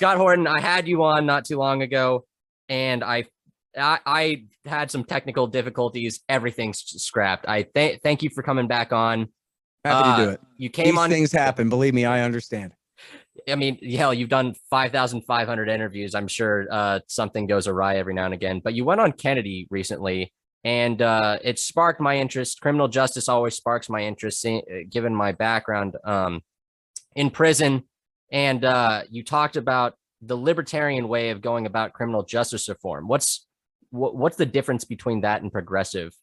Scott Horton, I had you on not too long ago, and I had some technical difficulties. Everything's scrapped. I thank you for coming back on. Happy to do it. You came on. These things happen. Believe me, I understand. I mean, hell, you've done 5,500 interviews. I'm sure something goes awry every now and again. But you went on Kennedy recently, and it sparked my interest. Criminal justice always sparks my interest, given my background in prison. And you talked about the libertarian way of going about criminal justice reform. What's the difference between that and progressive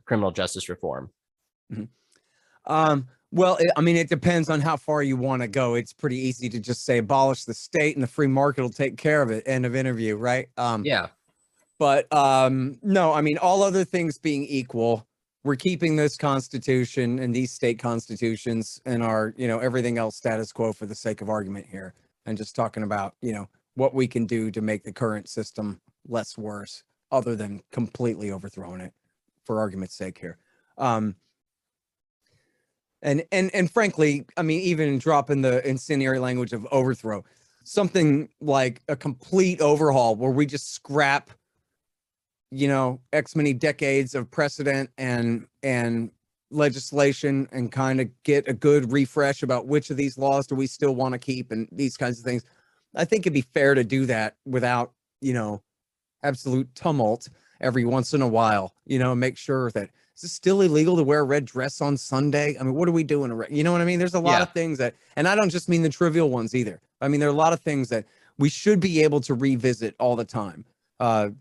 criminal justice reform? Mm-hmm. Well, I mean, it depends on how far you want to go. It's pretty easy to just say abolish the state and the free market will take care of it. End of interview, right? Yeah. But no, I mean, all other things being equal, we're keeping this constitution and these state constitutions and our, everything else status quo for the sake of argument here. And just talking about, what we can do to make the current system less worse, other than completely overthrowing it for argument's sake here. And frankly, I mean, even dropping the incendiary language of overthrow, something like a complete overhaul where we just scrap, X many decades of precedent and legislation and kind of get a good refresh about which of these laws do we still want to keep and these kinds of things. I think it'd be fair to do that without, absolute tumult every once in a while, make sure that is it still illegal to wear a red dress on Sunday? I mean, what are we doing? You know what I mean? There's a lot of things that, and I don't just mean the trivial ones either. I mean, there are a lot of things that we should be able to revisit all the time.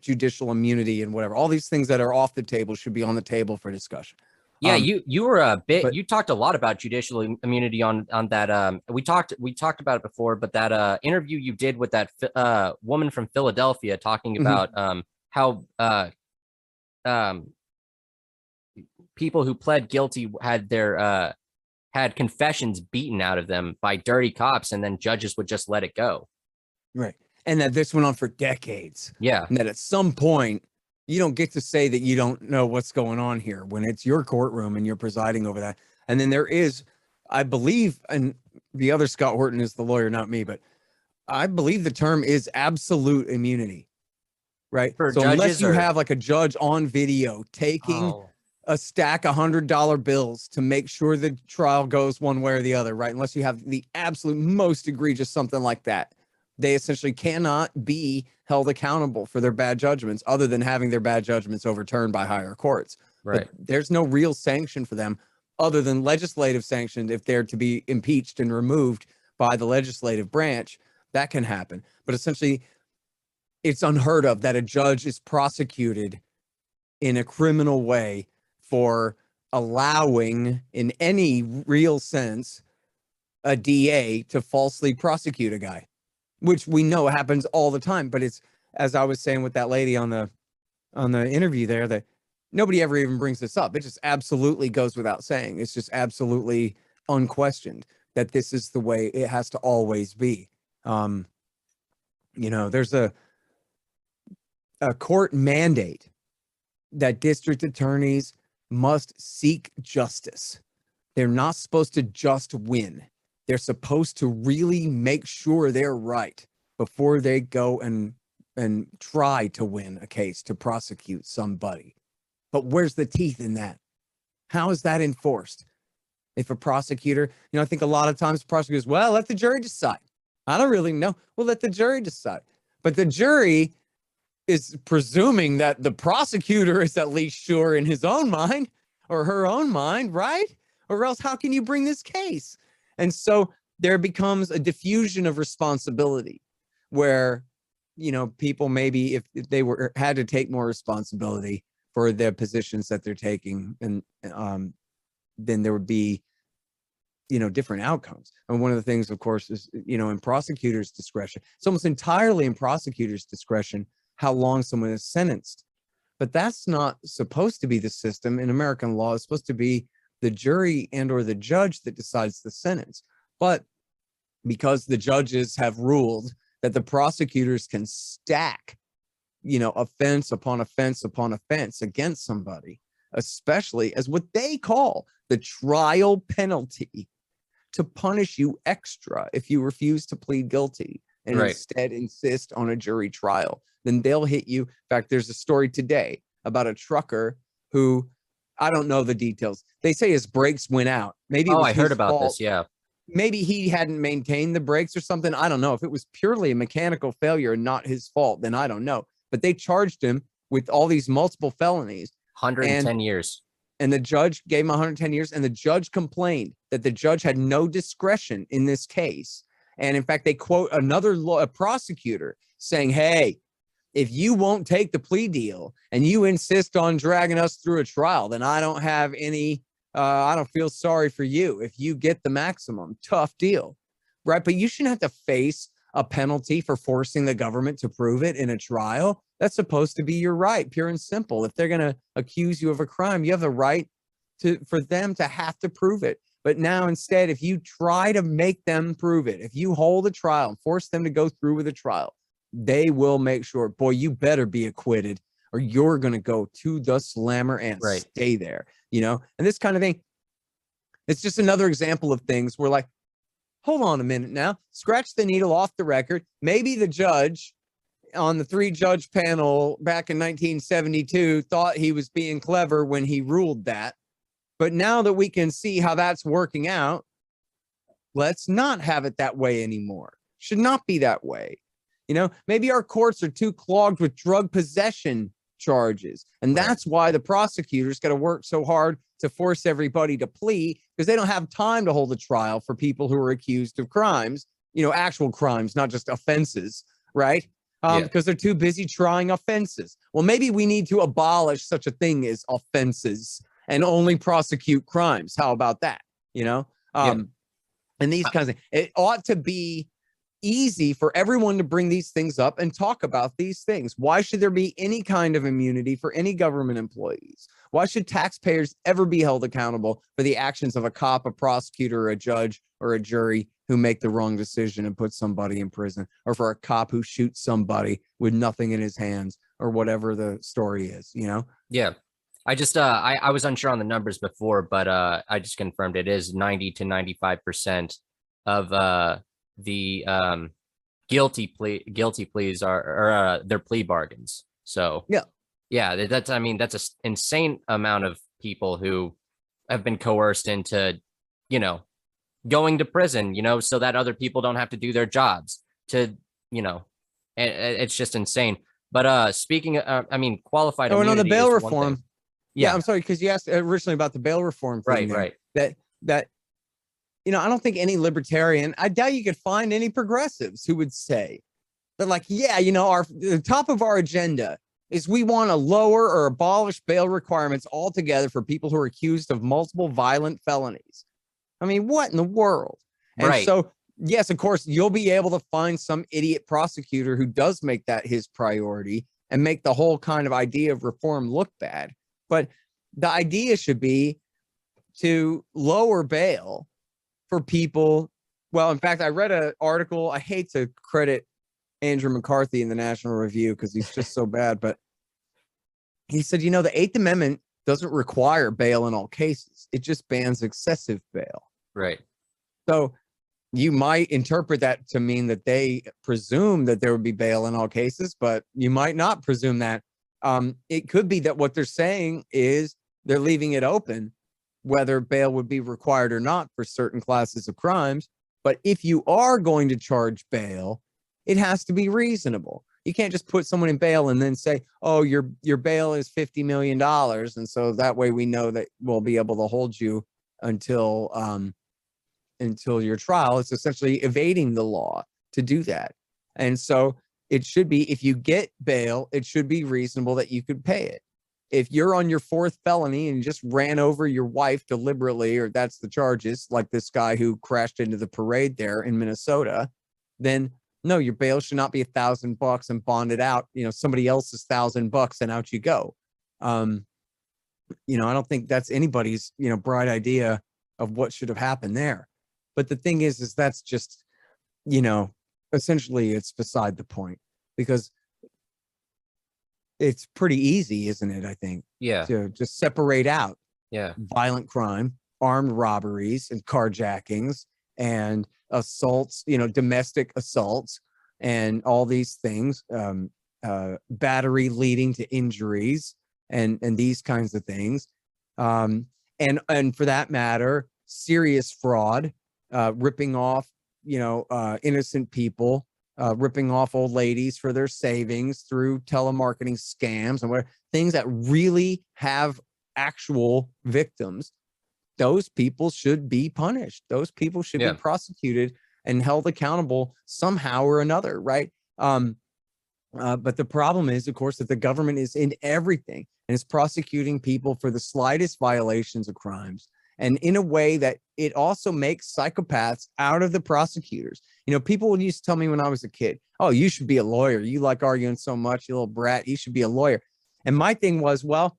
Judicial immunity and whatever, all these things that are off the table should be on the table for discussion. Yeah, you were a bit. You talked a lot about judicial immunity on that. We talked about it before, but that interview you did with that woman from Philadelphia talking about how people who pled guilty had their had confessions beaten out of them by dirty cops, and then judges would just let it go. Right, and that this went on for decades. Yeah, and that at some point you don't get to say that you don't know what's going on here when it's your courtroom and you're presiding over that. And then there is, I believe, and the other Scott Horton is the lawyer, not me, but I believe the term is absolute immunity, right? For so unless you have like a judge on video taking a stack of $100 bills to make sure the trial goes one way or the other, right? Unless you have the absolute most egregious something like that, they essentially cannot be held accountable for their bad judgments other than having their bad judgments overturned by higher courts. Right. But there's no real sanction for them other than legislative sanction. If they're to be impeached and removed by the legislative branch, that can happen. But essentially, it's unheard of that a judge is prosecuted in a criminal way for allowing, in any real sense, a DA to falsely prosecute a guy, which we know happens all the time. But it's, as I was saying with that lady on the interview there, that nobody ever even brings this up. It just absolutely goes without saying. It's just absolutely unquestioned that this is the way it has to always be. There's a court mandate that district attorneys must seek justice. They're not supposed to just win. They're supposed to really make sure they're right before they go and try to win a case to prosecute somebody. But where's the teeth in that? How is that enforced? If a prosecutor, I think a lot of times prosecutors, well, let the jury decide. I don't really know. Well, let the jury decide. But the jury is presuming that the prosecutor is at least sure in his own mind or her own mind, right? Or else how can you bring this case? And so there becomes a diffusion of responsibility where, people maybe if they had to take more responsibility for their positions that they're taking, and then there would be, different outcomes. And one of the things, of course, is, in prosecutors' discretion, it's almost entirely in prosecutors' discretion how long someone is sentenced. But that's not supposed to be the system in American law. It's supposed to be the jury and or the judge that decides the sentence. But because the judges have ruled that the prosecutors can stack, offense upon offense upon offense against somebody, especially as what they call the trial penalty, to punish you extra if you refuse to plead guilty, and Right. instead insist on a jury trial, then they'll hit you. In fact, there's a story today about a trucker who, I don't know the details. They say his brakes went out. Maybe it Oh, was I heard his about fault. this. Yeah. Maybe he hadn't maintained the brakes or something. I don't know. If it was purely a mechanical failure and not his fault, then I don't know. But they charged him with all these multiple felonies. 110 years. And the judge gave him 110 years. And the judge complained that the judge had no discretion in this case. And in fact, they quote a prosecutor saying, hey, if you won't take the plea deal and you insist on dragging us through a trial, then I don't have any, I don't feel sorry for you. If you get the maximum, tough deal, right? But you shouldn't have to face a penalty for forcing the government to prove it in a trial. That's supposed to be your right, pure and simple. If they're going to accuse you of a crime, you have the right for them to have to prove it. But now instead, if you try to make them prove it, if you hold a trial and force them to go through with a trial, they will make sure, boy, you better be acquitted or you're going to go to the slammer and stay there, and this kind of thing. It's just another example of things where, like, hold on a minute now, scratch the needle off the record. Maybe the judge on the 3-judge panel back in 1972 thought he was being clever when he ruled that. But now that we can see how that's working out, let's not have it that way anymore. Should not be that way. Maybe our courts are too clogged with drug possession charges. And that's why the prosecutors got to work so hard to force everybody to plea, because they don't have time to hold a trial for people who are accused of crimes, actual crimes, not just offenses, right? Because they're too busy trying offenses. Well, maybe we need to abolish such a thing as offenses and only prosecute crimes. How about that? And these kinds of things. It ought to be easy for everyone to bring these things up and talk about these things. Why should there be any kind of immunity for any government employees? Why should taxpayers ever be held accountable for the actions of a cop, a prosecutor, or a judge, or a jury who make the wrong decision and put somebody in prison, or for a cop who shoots somebody with nothing in his hands, or whatever the story is, Yeah. I just I was unsure on the numbers before, but I just confirmed it is 90 to 95% of the guilty pleas are their plea bargains. So that's that's an insane amount of people who have been coerced into going to prison, so that other people don't have to do their jobs, and it's just insane. But speaking of, qualified and on the immunity bail is one reform. thing. Yeah, I'm sorry, because you asked originally about the bail reform thing. Right. That I don't think any libertarian, I doubt you could find any progressives who would say that, like, the top of our agenda is we want to lower or abolish bail requirements altogether for people who are accused of multiple violent felonies. What in the world? And so, yes, of course, you'll be able to find some idiot prosecutor who does make that his priority and make the whole kind of idea of reform look bad. But the idea should be to lower bail for people. Well, in fact, I read an article. I hate to credit Andrew McCarthy in the National Review because he's just so bad, but he said, the 8th Amendment doesn't require bail in all cases. It just bans excessive bail. Right. So you might interpret that to mean that they presume that there would be bail in all cases, but you might not presume that. It could be that what they're saying is they're leaving it open whether bail would be required or not for certain classes of crimes. But if you are going to charge bail, it has to be reasonable. You can't just put someone in bail and then say, oh, your bail is $50 million. And so that way we know that we'll be able to hold you until your trial. It's essentially evading the law to do that. And so it should be, if you get bail, it should be reasonable that you could pay it. If you're on your 4th felony and you just ran over your wife deliberately, or that's the charges, like this guy who crashed into the parade there in Minnesota, then no, your bail should not be $1,000 and bonded out, somebody else's $1,000 and out you go. I don't think that's anybody's, bright idea of what should have happened there. But the thing is that's just, essentially it's beside the point, because it's pretty easy, isn't it? I think. Yeah. To just separate out. Yeah. Violent crime, armed robberies and carjackings and assaults, domestic assaults and all these things, battery leading to injuries and these kinds of things. And for that matter, serious fraud, ripping off, innocent people, ripping off old ladies for their savings through telemarketing scams and where things that really have actual victims. Those people should be punished. Those people should be prosecuted and held accountable somehow or another, right? But the problem is, of course, that the government is in everything and is prosecuting people for the slightest violations of crimes, and in a way that it also makes psychopaths out of the prosecutors. People used to tell me when I was a kid, oh, you should be a lawyer. You like arguing so much, you little brat. You should be a lawyer. And my thing was, well,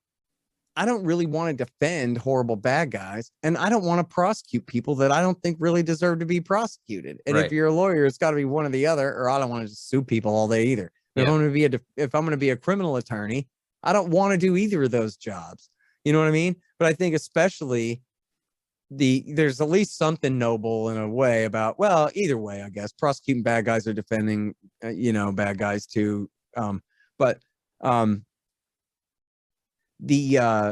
I don't really want to defend horrible bad guys, and I don't want to prosecute people that I don't think really deserve to be prosecuted. And if you're a lawyer, it's got to be one or the other, or I don't want to just sue people all day either. If I'm going to be a criminal attorney, I don't want to do either of those jobs. You know what I mean? But I think especially there's at least something noble in a way about, well, either way, I guess prosecuting bad guys or defending, bad guys too. There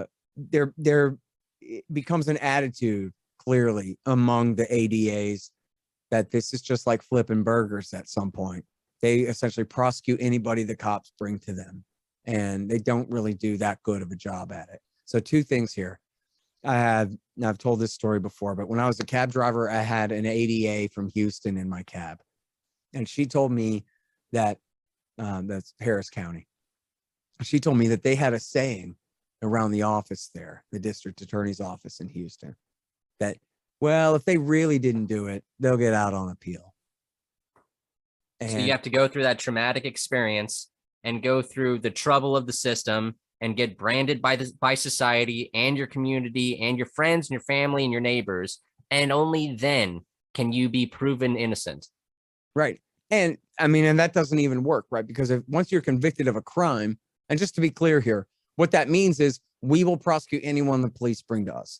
becomes an attitude clearly among the ADAs that this is just like flipping burgers at some point. They essentially prosecute anybody the cops bring to them, and they don't really do that good of a job at it. So two things here. I've told this story before, but when I was a cab driver, I had an ADA from Houston in my cab, and she told me that that's Harris County. She told me that they had a saying around the office there, the district attorney's office in Houston, that, well, if they really didn't do it, they'll get out on appeal. So you have to go through that traumatic experience and go through the trouble of the system and get branded by society and your community and your friends and your family and your neighbors. And only then can you be proven innocent. Right. And I mean, and that doesn't even work, right? Because once you're convicted of a crime, and just to be clear here, what that means is we will prosecute anyone the police bring to us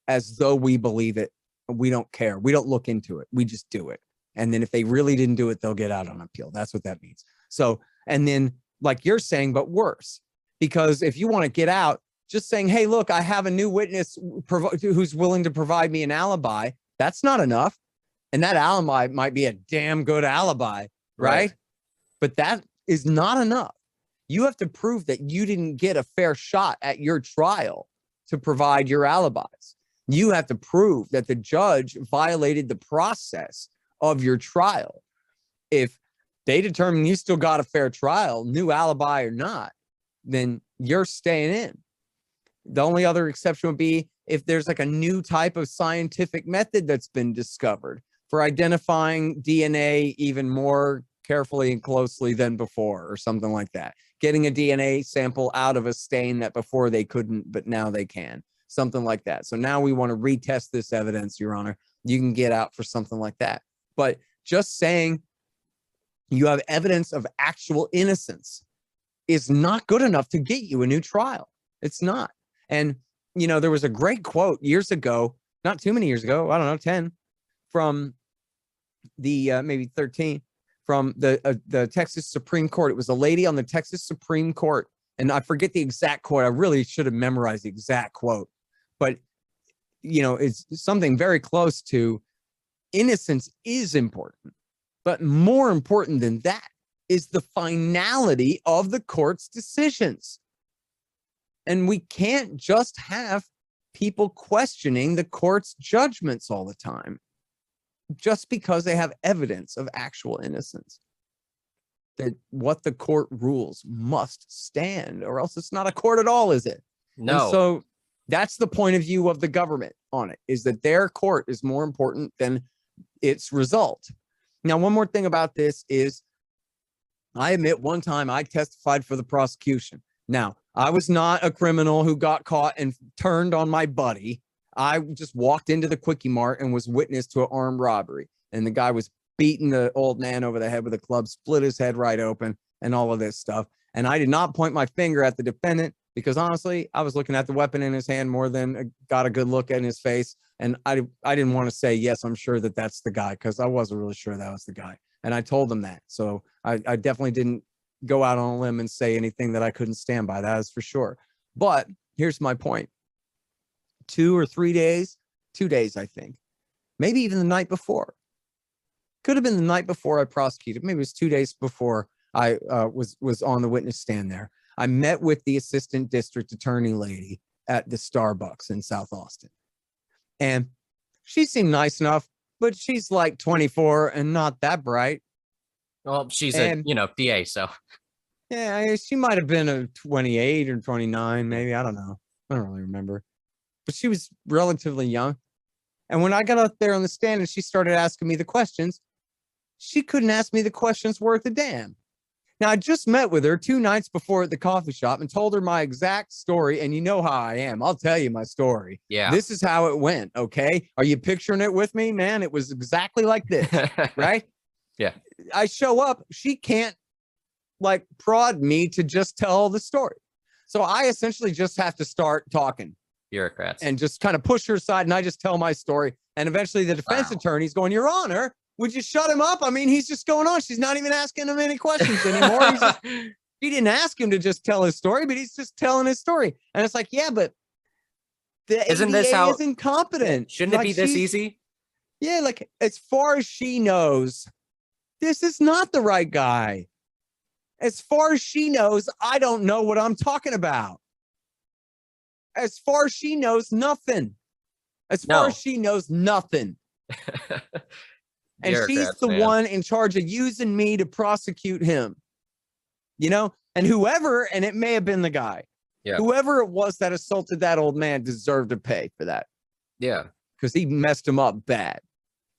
as though we believe it. We don't care. We don't look into it. We just do it. And then if they really didn't do it, they'll get out on appeal. That's what that means. So, and then like you're saying, but worse, because if you want to get out, just saying, hey, look, I have a new witness who's willing to provide me an alibi. That's not enough. And that alibi might be a damn good alibi, right? But that is not enough. You have to prove that you didn't get a fair shot at your trial to provide your alibis. You have to prove that the judge violated the process of your trial. If they determine you still got a fair trial, new alibi or not, then you're staying in. The only other exception would be if there's like a new type of scientific method that's been discovered for identifying DNA even more carefully and closely than before, or something like that. Getting a DNA sample out of a stain that before they couldn't, but now they can. Something like that. So now we want to retest this evidence, Your Honor. You can get out for something like that. But just saying you have evidence of actual innocence is not good enough to get you a new trial. It's not. And, there was a great quote years ago, not too many years ago, I don't know, 10, from the, maybe 13, from the Texas Supreme Court. It was a lady on the Texas Supreme Court. And I forget the exact quote. I really should have memorized the exact quote. But, it's something very close to innocence is important. But more important than that is the finality of the court's decisions. And we can't just have people questioning the court's judgments all the time just because they have evidence of actual innocence. That what the court rules must stand, or else it's not a court at all, is it? No. And so that's the point of view of the government on it, is that their court is more important than its result. Now, one more thing about this is, I admit one time I testified for the prosecution. Now, I was not a criminal who got caught and turned on my buddy. I just walked into the Quickie Mart and was witness to an armed robbery. And the guy was beating the old man over the head with a club, split his head right open, and all of this stuff. And I did not point my finger at the defendant because, honestly, I was looking at the weapon in his hand more than got a good look at his face. And I didn't want to say, yes, I'm sure that that's the guy, because I wasn't really sure that was the guy. And I told them that. So I definitely didn't go out on a limb and say anything that I couldn't stand by. That is for sure. But here's my point. 2 or 3 days, 2 days, I think, maybe even the night before. Could have been the night before I prosecuted. Maybe it was 2 days before I was on the witness stand there. I met with the assistant district attorney lady at the Starbucks in South Austin. And she seemed nice enough, but she's like 24 and not that bright. Well, she's And, a DA, so yeah, she might have been a 28 or 29, maybe. I don't know. I don't really remember. But she was relatively young. And when I got up there on the stand and she started asking me the questions, she couldn't ask me the questions worth a damn. Now, I just met with her 2 nights before at the coffee shop and told her my exact story. And you know how I am. I'll tell you my story. yeah. This is how it went. Okay. Are you picturing it with me, man? It was exactly like this, right? Yeah. I show up. She can't like prod me to just tell the story. So I essentially just have to start talking. Bureaucrats. And just kind of push her aside. And I just tell my story. And eventually the defense attorney's going, Your Honor, would you shut him up? I mean, he's just going on. She's not even asking him any questions anymore. He didn't ask him to just tell his story, but he's just telling his story. And it's like, yeah, but the Isn't this how is incompetent. Shouldn't like it be this easy? Yeah, like as far as she knows, this is not the right guy. As far as she knows, I don't know what I'm talking about. As far as she knows, nothing. As far as she knows, nothing. And she's the one in charge of using me to prosecute him. You know, and whoever, and it may have been the guy, whoever it was that assaulted that old man deserved to pay for that. Yeah. Because he messed him up bad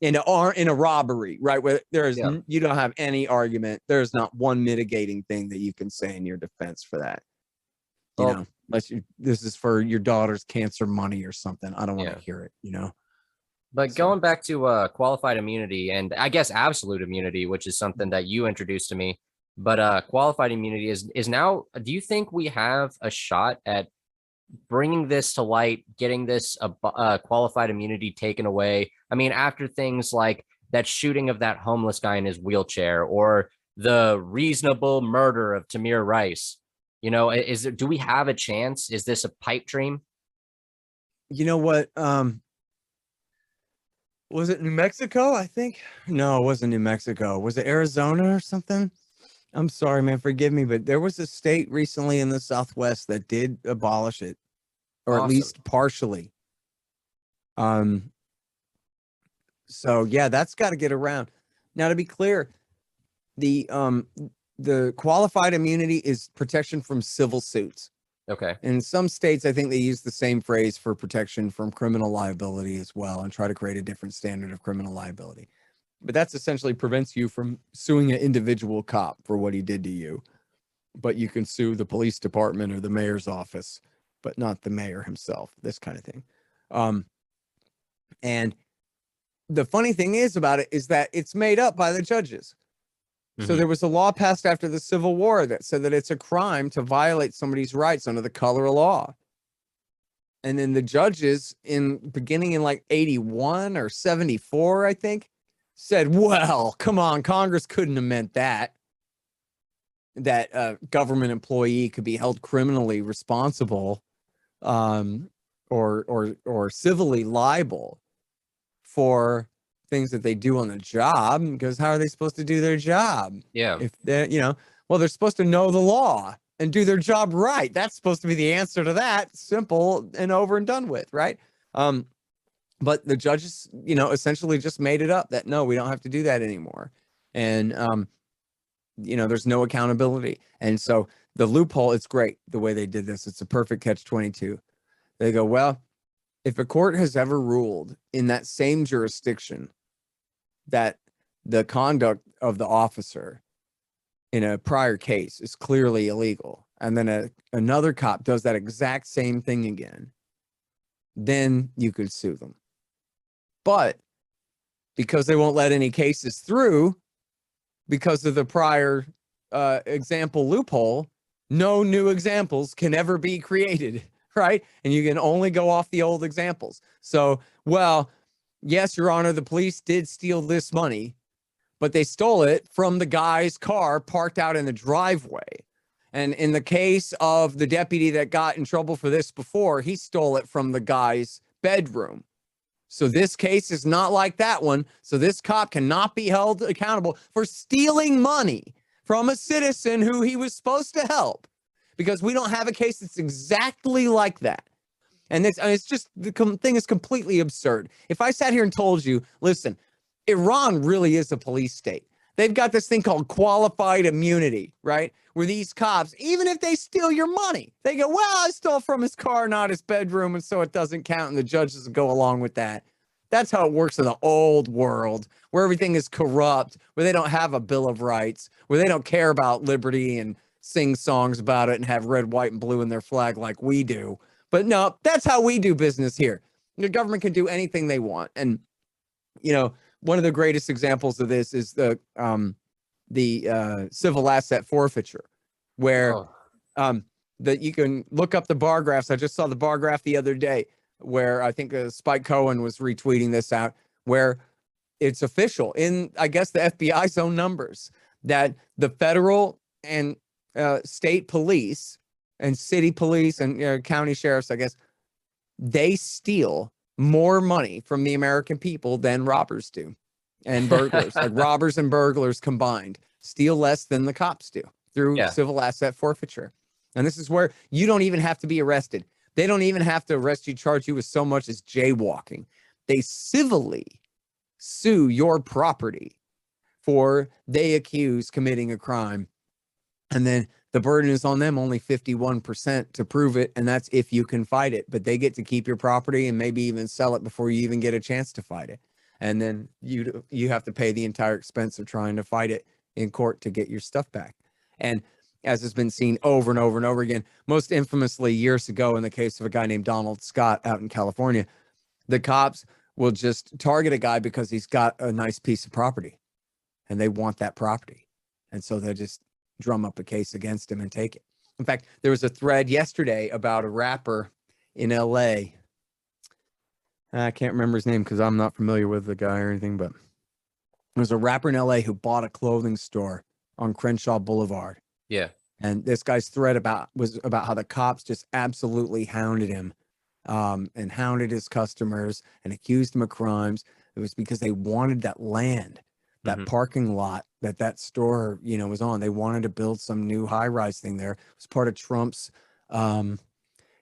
in a robbery, right? Where there's, you don't have any argument. There's not one mitigating thing that you can say in your defense for that. You know, unless this is for your daughter's cancer money or something. I don't want to hear it, you know. But going back to qualified immunity and I guess absolute immunity, which is something that you introduced to me, but qualified immunity is now, do you think we have a shot at bringing this to light, getting this qualified immunity taken away? I mean, after things like that shooting of that homeless guy in his wheelchair or the reasonable murder of Tamir Rice, you know, do we have a chance? Is this a pipe dream? You know what? Was it New Mexico? I think. No, it wasn't New Mexico. Was it Arizona or something? I'm sorry, man. Forgive me, but there was a state recently in the Southwest that did abolish it, or at least partially. So yeah, that's got to get around. Now, to be clear, the qualified immunity is protection from civil suits. Okay. In some states, I think they use the same phrase for protection from criminal liability as well and try to create a different standard of criminal liability. But that's essentially prevents you from suing an individual cop for what he did to you. But you can sue the police department or the mayor's office, but not the mayor himself, this kind of thing. And the funny thing is about it is that it's made up by the judges. So there was a law passed after the Civil War that said that it's a crime to violate somebody's rights under the color of law. And then the judges beginning in like 81 or 74, I think, said, well, come on, Congress couldn't have meant that a government employee could be held criminally responsible or civilly liable for things that they do on the job, because how are they supposed to do their job? Yeah. If they're, they're supposed to know the law and do their job right. That's supposed to be the answer to that. Simple and over and done with, right? But the judges, essentially just made it up that, no, we don't have to do that anymore. And, there's no accountability. And so the loophole, it's great the way they did this. It's a perfect catch-22. They go, well, if a court has ever ruled in that same jurisdiction that the conduct of the officer in a prior case is clearly illegal, and then another cop does that exact same thing again, then you could sue them. But because they won't let any cases through because of the prior example loophole, no new examples can ever be created, right? And you can only go off the old examples. So, well, yes, Your Honor, the police did steal this money, but they stole it from the guy's car parked out in the driveway. And in the case of the deputy that got in trouble for this before, he stole it from the guy's bedroom. So this case is not like that one. So this cop cannot be held accountable for stealing money from a citizen who he was supposed to help, because we don't have a case that's exactly like that. And it's just, the thing is completely absurd. If I sat here and told you, listen, Iran really is a police state. They've got this thing called qualified immunity, right? Where these cops, even if they steal your money, they go, well, I stole from his car, not his bedroom, and so it doesn't count, and the judge doesn't go along with that. That's how it works in the old world, where everything is corrupt, where they don't have a Bill of Rights, where they don't care about liberty and sing songs about it and have red, white, and blue in their flag like we do. But no, that's how we do business here. The government can do anything they want. And, you know, one of the greatest examples of this is the civil asset forfeiture, where that you can look up the bar graphs. I just saw the bar graph the other day, where I think Spike Cohen was retweeting this out, where it's official in, I guess, the FBI's own numbers, that the federal and state police and city police and county sheriffs, I guess, they steal more money from the American people than robbers do, and burglars. Like robbers and burglars combined steal less than the cops do through civil asset forfeiture. And this is where you don't even have to be arrested. They don't even have to arrest you, charge you with so much as jaywalking. They civilly sue your property for they accuse committing a crime. And then the burden is on them, only 51% to prove it. And that's if you can fight it. But they get to keep your property and maybe even sell it before you even get a chance to fight it. And then you have to pay the entire expense of trying to fight it in court to get your stuff back. And as has been seen over and over and over again, most infamously years ago in the case of a guy named Donald Scott out in California, the cops will just target a guy because he's got a nice piece of property and they want that property. And so they just drum up a case against him and take it. In fact, there was a thread yesterday about a rapper in LA. I can't remember his name because I'm not familiar with the guy or anything, but there was a rapper in LA who bought a clothing store on Crenshaw Boulevard. Yeah. And this guy's thread was about how the cops just absolutely hounded him and hounded his customers and accused him of crimes. It was because they wanted that land, that parking lot that store, was on. They wanted to build some new high-rise thing there. It was part of Trump's, what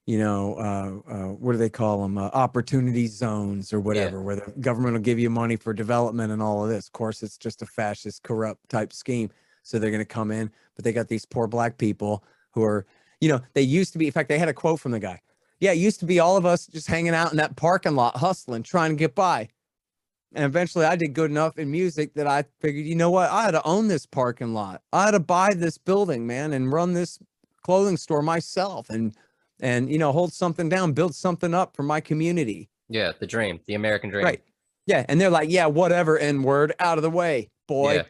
do they call them? Opportunity zones or whatever, where the government will give you money for development and all of this. Of course, it's just a fascist, corrupt type scheme. So they're going to come in, but they got these poor black people who are, they used to be, in fact, they had a quote from the guy. Yeah, it used to be all of us just hanging out in that parking lot, hustling, trying to get by. And eventually I did good enough in music that I figured, you know what? I had to own this parking lot. I had to buy this building, man, and run this clothing store myself and hold something down, build something up for my community. Yeah, the dream, the American dream. Right. Yeah, and they're like, yeah, whatever, N-word, out of the way, boy. Yeah.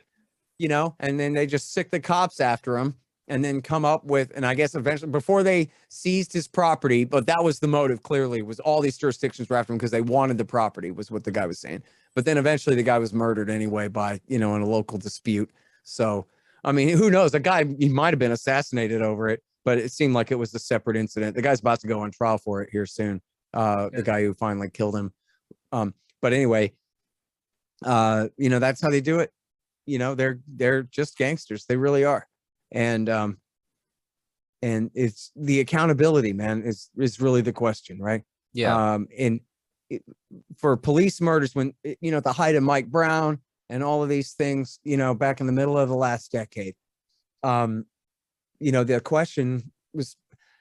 And then they just sick the cops after him and then come up with, and I guess eventually before they seized his property, but that was the motive clearly, was all these jurisdictions were after him because they wanted the property, was what the guy was saying. But then eventually the guy was murdered anyway by, in a local dispute. So, I mean, who knows? The guy, he might have been assassinated over it, but it seemed like it was a separate incident. The guy's about to go on trial for it here soon. The guy who finally killed him. But anyway, that's how they do it. They're just gangsters. They really are. And it's the accountability, man, is really the question, right? Yeah. For police murders, when, at the height of Mike Brown and all of these things, back in the middle of the last decade, the question was,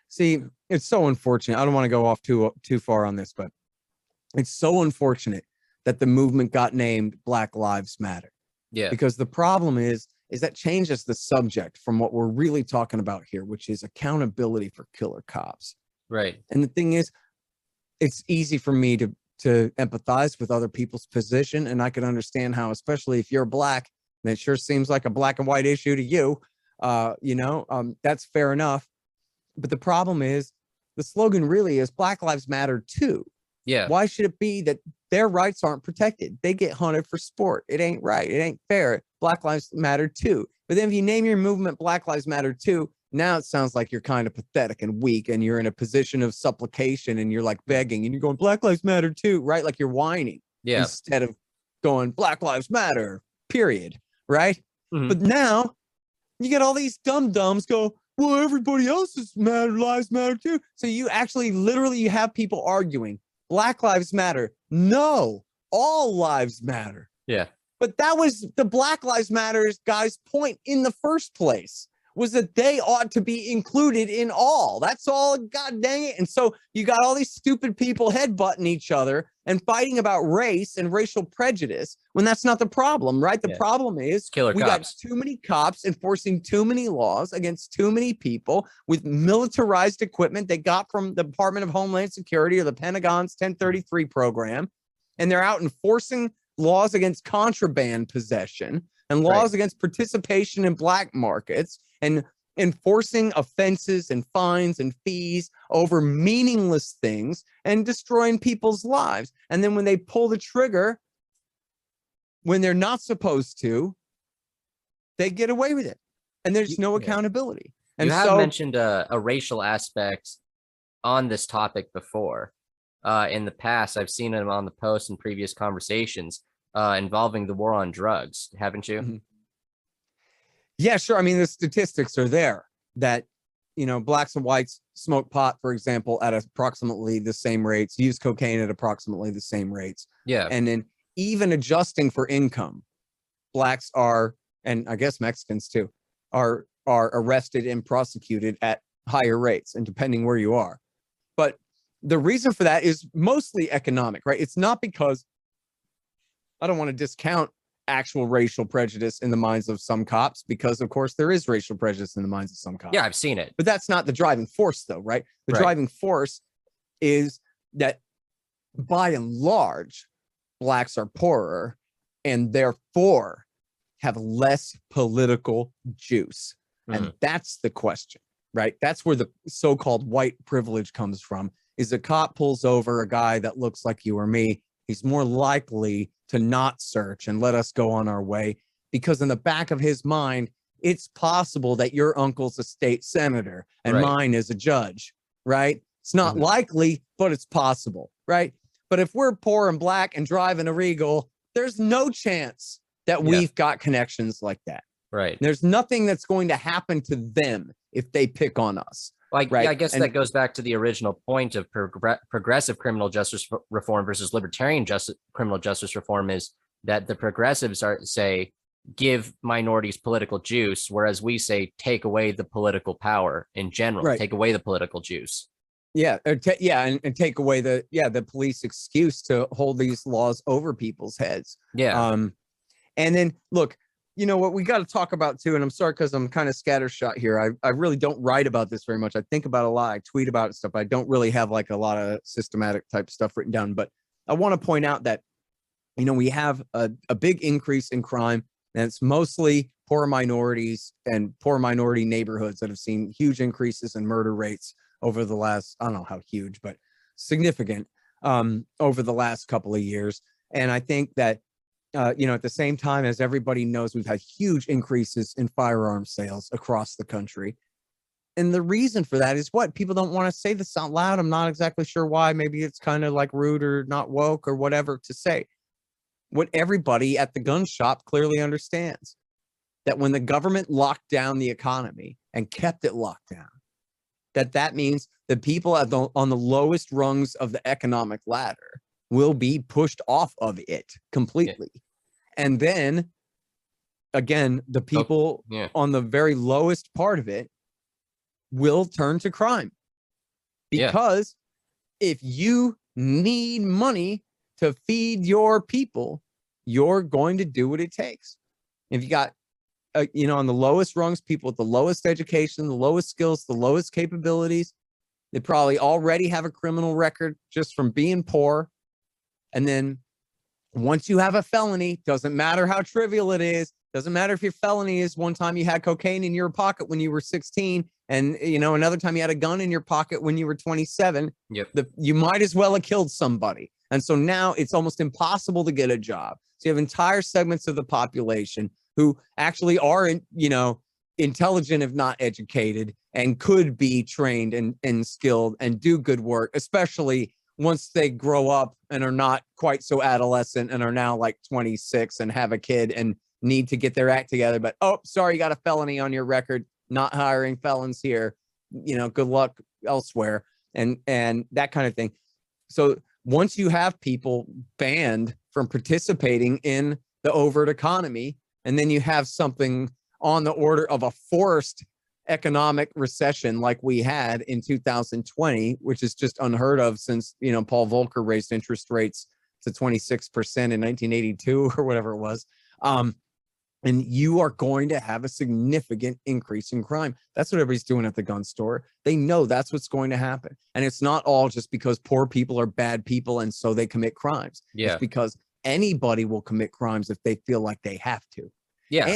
see, it's so unfortunate. I don't want to go off too far on this, but it's so unfortunate that the movement got named Black Lives Matter. Yeah. Because the problem is that changes the subject from what we're really talking about here, which is accountability for killer cops. Right. And the thing is, it's easy for me to empathize with other people's position. And I can understand how, especially if you're black, and it sure seems like a black and white issue to you, that's fair enough. But the problem is the slogan really is Black Lives Matter too. Yeah. Why should it be that their rights aren't protected. They get hunted for sport. It ain't right. It ain't fair. Black Lives Matter too. But then if you name your movement Black Lives Matter too, now it sounds like you're kind of pathetic and weak, and you're in a position of supplication, and you're like begging, and you're going, Black Lives Matter too, right? Like you're whining instead of going, Black Lives Matter, period, right? But now you get all these dum-dums go, well, everybody else's lives matter too. So you actually literally you have people arguing, Black Lives Matter. No, all lives matter. Yeah. But that was the Black Lives Matter guys' point in the first place, was that they ought to be included in all. That's all, god dang it. And so you got all these stupid people headbutting each other and fighting about race and racial prejudice when that's not the problem, right? The problem is we got too many cops enforcing too many laws against too many people with militarized equipment they got from the Department of Homeland Security or the Pentagon's 1033 program. And they're out enforcing laws against contraband possession and laws against participation in black markets and enforcing offenses and fines and fees over meaningless things and destroying people's lives. And then when they pull the trigger, when they're not supposed to, they get away with it. And there's no accountability. And you have mentioned a racial aspect on this topic before. In the past, I've seen it on the post and previous conversations involving the war on drugs, haven't you? Yeah, sure. I mean, the statistics are there that, you know, blacks and whites smoke pot, for example, at approximately the same rates, use cocaine at approximately the same rates. Yeah. And then even adjusting for income, blacks are, and I guess Mexicans too, are arrested and prosecuted at higher rates, and depending where you are. But the reason for that is mostly economic, right? It's not because, I don't want to discount actual racial prejudice in the minds of some cops, because of course there is racial prejudice in the minds of some cops. Yeah, I've seen it. But that's not the driving force though, right? The driving force is that by and large, blacks are poorer and therefore have less political juice. And that's the question, right? That's where the so-called white privilege comes from, is a cop pulls over a guy that looks like you or me, he's more likely to not search and let us go on our way, because in the back of his mind, it's possible that your uncle's a state senator and mine is a judge, right? It's not likely, but it's possible, right? But if we're poor and black and driving a Regal, there's no chance that we've got connections like that. Right. There's nothing that's going to happen to them if they pick on us. Like, yeah, I guess that goes back to the original point of progressive criminal justice reform versus libertarian criminal justice reform, is that the progressives say give minorities political juice, whereas we say take away the political power in general, take away the political juice. Yeah, and take away the police excuse to hold these laws over people's heads. Yeah. And then look, you know what we got to talk about too, and I'm sorry because I'm kind of scattershot here. I really don't write about this very much. I think about it a lot. I tweet about it stuff. I don't really have like a lot of systematic type stuff written down. But I want to point out that, you know, we have a big increase in crime, and it's mostly poor minorities and poor minority neighborhoods that have seen huge increases in murder rates over the last, I don't know how huge, but significant over the last couple of years. And I think that you know, at the same time, as everybody knows, we've had huge increases in firearm sales across the country. And the reason for that is what? People don't want to say this out loud. I'm not exactly sure why. Maybe it's kind of like rude or not woke or whatever to say. What everybody at the gun shop clearly understands, that when the government locked down the economy and kept it locked down, that means the people on the lowest rungs of the economic ladder will be pushed off of it completely. And then again, the people on the very lowest part of it will turn to crime, because if you need money to feed your people, you're going to do what it takes. If you got you know, on the lowest rungs, people with the lowest education, the lowest skills, the lowest capabilities, they probably already have a criminal record just from being poor. And then once you have a felony, doesn't matter how trivial it is, doesn't matter if your felony is one time you had cocaine in your pocket when you were 16, and you know, another time you had a gun in your pocket when you were 27, you might as well have killed somebody. And so now it's almost impossible to get a job. So you have entire segments of the population who actually are, intelligent, if not educated, and could be trained and skilled and do good work, especially once they grow up and are not quite so adolescent and are now like 26 and have a kid and need to get their act together. But, oh, sorry, you got a felony on your record, not hiring felons here, good luck elsewhere, and that kind of thing. So once you have people banned from participating in the overt economy, and then you have something on the order of a forced economic recession like we had in 2020, which is just unheard of since, Paul Volcker raised interest rates to 26% in 1982 or whatever it was. And you are going to have a significant increase in crime. That's what everybody's doing at the gun store. They know that's what's going to happen. And it's not all just because poor people are bad people and so they commit crimes. Yeah. It's because anybody will commit crimes if they feel like they have to. Yeah.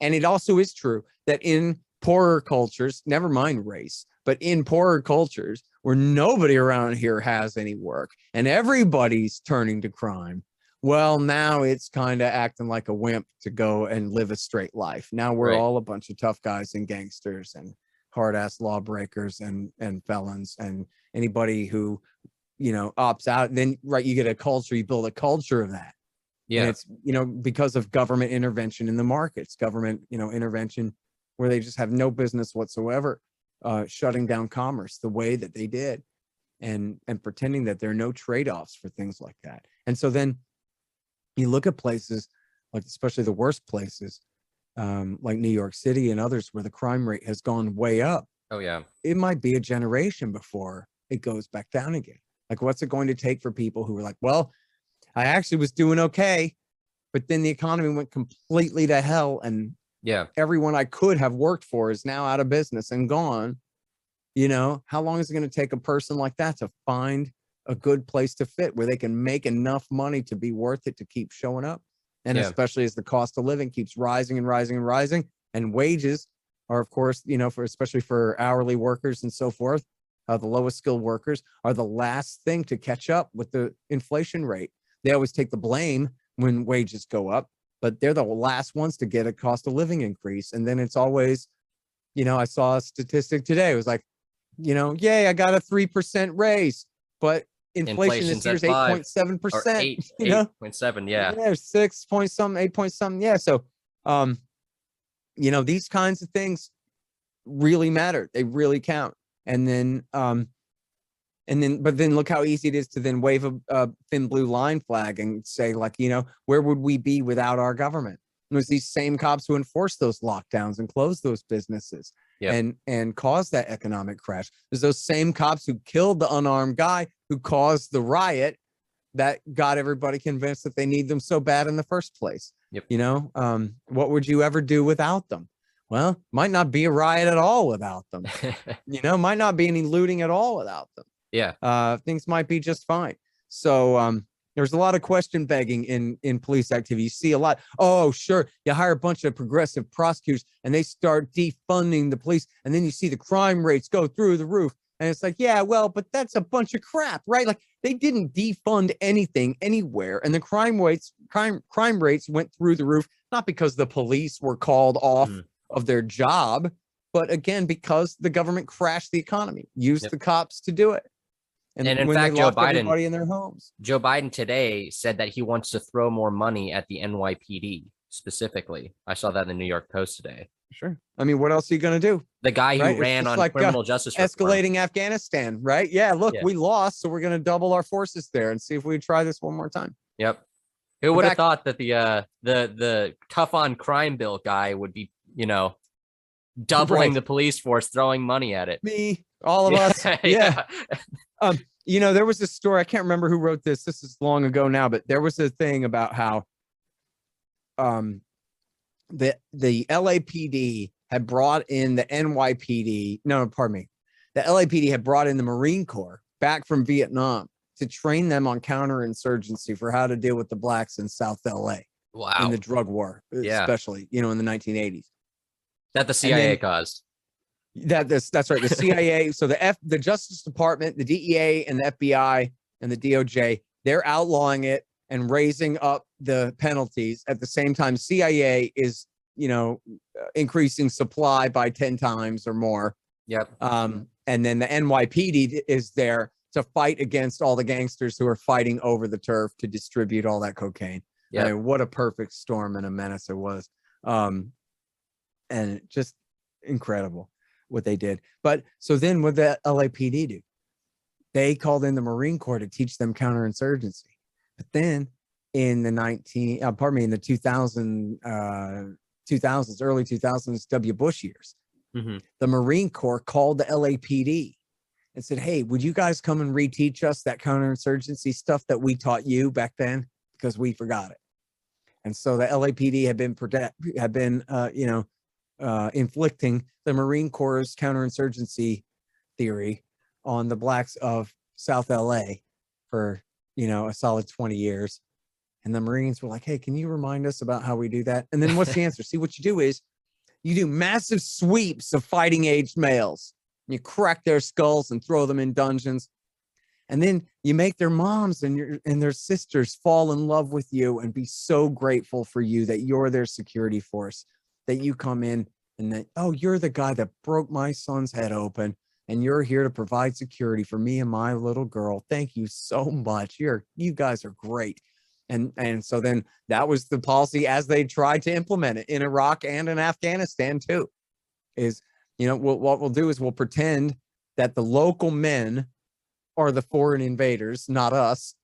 And it also is true that in poorer cultures, never mind race, but in poorer cultures where nobody around here has any work and everybody's turning to crime, well, now it's kind of acting like a wimp to go and live a straight life. Now we're all a bunch of tough guys and gangsters and hard-ass lawbreakers and felons, and anybody who, opts out. Then, you get a culture, you build a culture of that. Yeah. And it's, because of government intervention in the markets, government, intervention where they just have no business whatsoever, shutting down commerce the way that they did and pretending that there are no trade-offs for things like that. And so then you look at places like, especially the worst places, like New York City and others where the crime rate has gone way up. Oh, yeah. It might be a generation before it goes back down again. Like, what's it going to take for people who are like, well, I actually was doing okay, but then the economy went completely to hell and everyone I could have worked for is now out of business and gone. How long is it going to take a person like that to find a good place to fit where they can make enough money to be worth it to keep showing up? And especially as the cost of living keeps rising and rising and rising, and wages are, of course, especially for hourly workers and so forth, the lowest skilled workers are the last thing to catch up with the inflation rate. They always take the blame when wages go up, but they're the last ones to get a cost of living increase. And then it's always, I saw a statistic today. It was like, yay, I got a 3% raise, but inflation this year is 8.7%. 8.7, yeah. Yeah, 6 point something, 8 point something. Yeah. So, these kinds of things really matter. They really count. And then, but then look how easy it is to then wave a thin blue line flag and say, like, where would we be without our government? It was these same cops who enforced those lockdowns and closed those businesses and caused that economic crash. There's those same cops who killed the unarmed guy who caused the riot that got everybody convinced that they need them so bad in the first place. What would you ever do without them? Well, might not be a riot at all without them. Might not be any looting at all without them. Yeah. Things might be just fine. So there's a lot of question begging in police activity. You see a lot. Oh, sure. You hire a bunch of progressive prosecutors and they start defunding the police. And then you see the crime rates go through the roof. And it's like, yeah, well, but that's a bunch of crap, right? Like, they didn't defund anything anywhere. And the crime rates went through the roof, not because the police were called off of their job, but again, because the government crashed the economy, used the cops to do it. And in fact, Joe Biden, everybody in their homes. Joe Biden today said that he wants to throw more money at the NYPD specifically. I saw that in the New York Post today. Sure. I mean, what else are you going to do? The guy who ran on criminal justice reform. Escalating Afghanistan, right? Yeah, look, we lost, so we're going to double our forces there and see if we try this one more time. Yep. Who would have thought that the tough on crime bill guy would be, doubling the police force, throwing money at it? Me, all of us. Yeah. There was this story, I can't remember who wrote this. This is long ago now, but there was a thing about how the LAPD had brought in the NYPD. No, pardon me. The LAPD had brought in the Marine Corps back from Vietnam to train them on counterinsurgency for how to deal with the blacks in South LA. Wow. In the drug war, especially, in the 1980s. That the CIA caused. That's right. The CIA. So the Justice Department, the DEA, and the FBI and the DOJ they're outlawing it and raising up the penalties. At the same time, CIA is, increasing supply by 10 times or more. Yep. And then the NYPD is there to fight against all the gangsters who are fighting over the turf to distribute all that cocaine. Yep. I mean, what a perfect storm and a menace it was. And just incredible what they did. But so then what the LAPD do? They called in the Marine Corps to teach them counterinsurgency. But then in the in the 2000s, early 2000s, W. Bush years, the Marine Corps called the LAPD and said, hey, would you guys come and reteach us that counterinsurgency stuff that we taught you back then? Because we forgot it. And so the LAPD had been inflicting the Marine Corps' counterinsurgency theory on the blacks of South LA for, a solid 20 years. And the Marines were like, hey, can you remind us about how we do that? And then what's the answer? See, what you do is you do massive sweeps of fighting aged males. You crack their skulls and throw them in dungeons. And then you make their moms and their sisters fall in love with you and be so grateful for you that you're their security force, that you come in and that, oh, you're the guy that broke my son's head open and you're here to provide security for me and my little girl. Thank you so much. You guys are great. And so then that was the policy as they tried to implement it in Iraq and in Afghanistan too, is, what we'll do is we'll pretend that the local men are the foreign invaders, not us,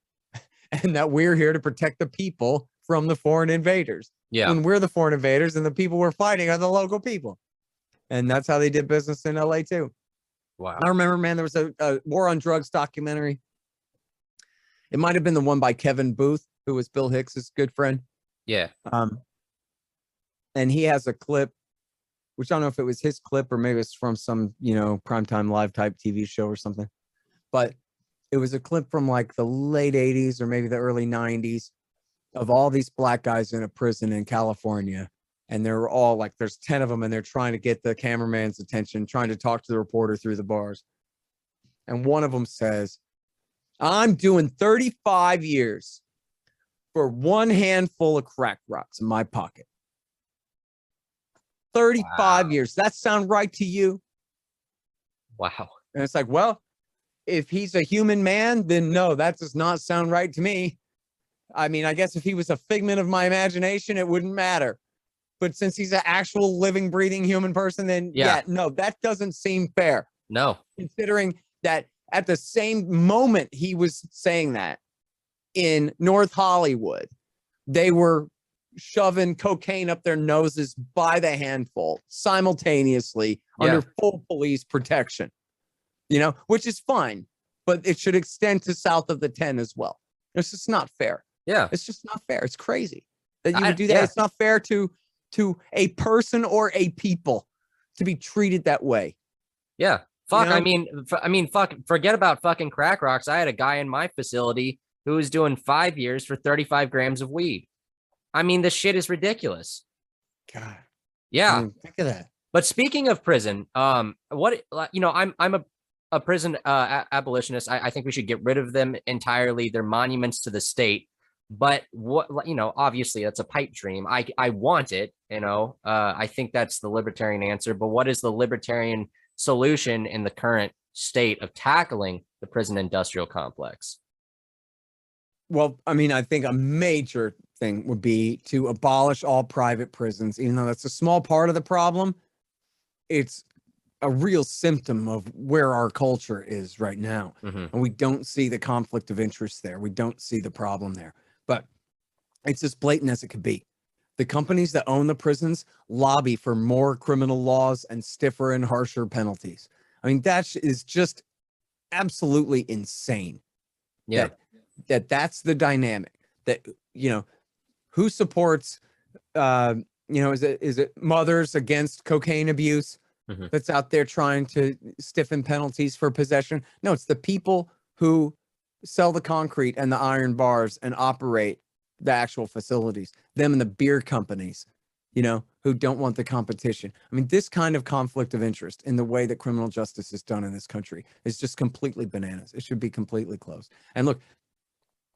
and that we're here to protect the people from the foreign invaders. Yeah. When we're the foreign invaders and the people we're fighting are the local people. And that's how they did business in LA too. Wow. I remember, man, there was a War on Drugs documentary. It might have been the one by Kevin Booth, who was Bill Hicks's good friend. Yeah. And he has a clip, which I don't know if it was his clip or maybe it's from some, primetime live type TV show or something. But it was a clip from like the late 80s or maybe the early 90s of all these black guys in a prison in California. And they're all like, there's 10 of them and they're trying to get the cameraman's attention, trying to talk to the reporter through the bars. And one of them says, I'm doing 35 years for one handful of crack rocks in my pocket. 35 years. That sound right to you? Wow. And it's like, well, if he's a human man, then no, that does not sound right to me. I mean, I guess if he was a figment of my imagination, it wouldn't matter. But since he's an actual living, breathing human person, then yeah, no, that doesn't seem fair. No. Considering that at the same moment he was saying that in North Hollywood, they were shoving cocaine up their noses by the handful simultaneously under full police protection, which is fine, but it should extend to south of the 10 as well. It's just not fair. Yeah. It's just not fair. It's crazy that you would do that. Yeah. It's not fair to a person or a people to be treated that way. Yeah. Fuck. I mean, fuck, forget about fucking crack rocks. I had a guy in my facility who was doing 5 years for 35 grams of weed. I mean, this shit is ridiculous. God. Yeah. Think of that. But speaking of prison, I'm a prison abolitionist. I think we should get rid of them entirely. They're monuments to the state. But obviously that's a pipe dream. I want it, I think that's the libertarian answer. But what is the libertarian solution in the current state of tackling the prison industrial complex? Well, I mean, I think a major thing would be to abolish all private prisons, even though that's a small part of the problem. It's a real symptom of where our culture is right now. And we don't see the conflict of interest there. We don't see the problem there, but it's as blatant as it could be. The companies that own the prisons lobby for more criminal laws and stiffer and harsher penalties. I mean, that is just absolutely insane. Yeah. That's the dynamic that, who supports, is it mothers against cocaine abuse that's out there trying to stiffen penalties for possession? No, it's the people who sell the concrete and the iron bars and operate the actual facilities, them and the beer companies, who don't want the competition. I mean, this kind of conflict of interest in the way that criminal justice is done in this country is just completely bananas. It should be completely closed. And look,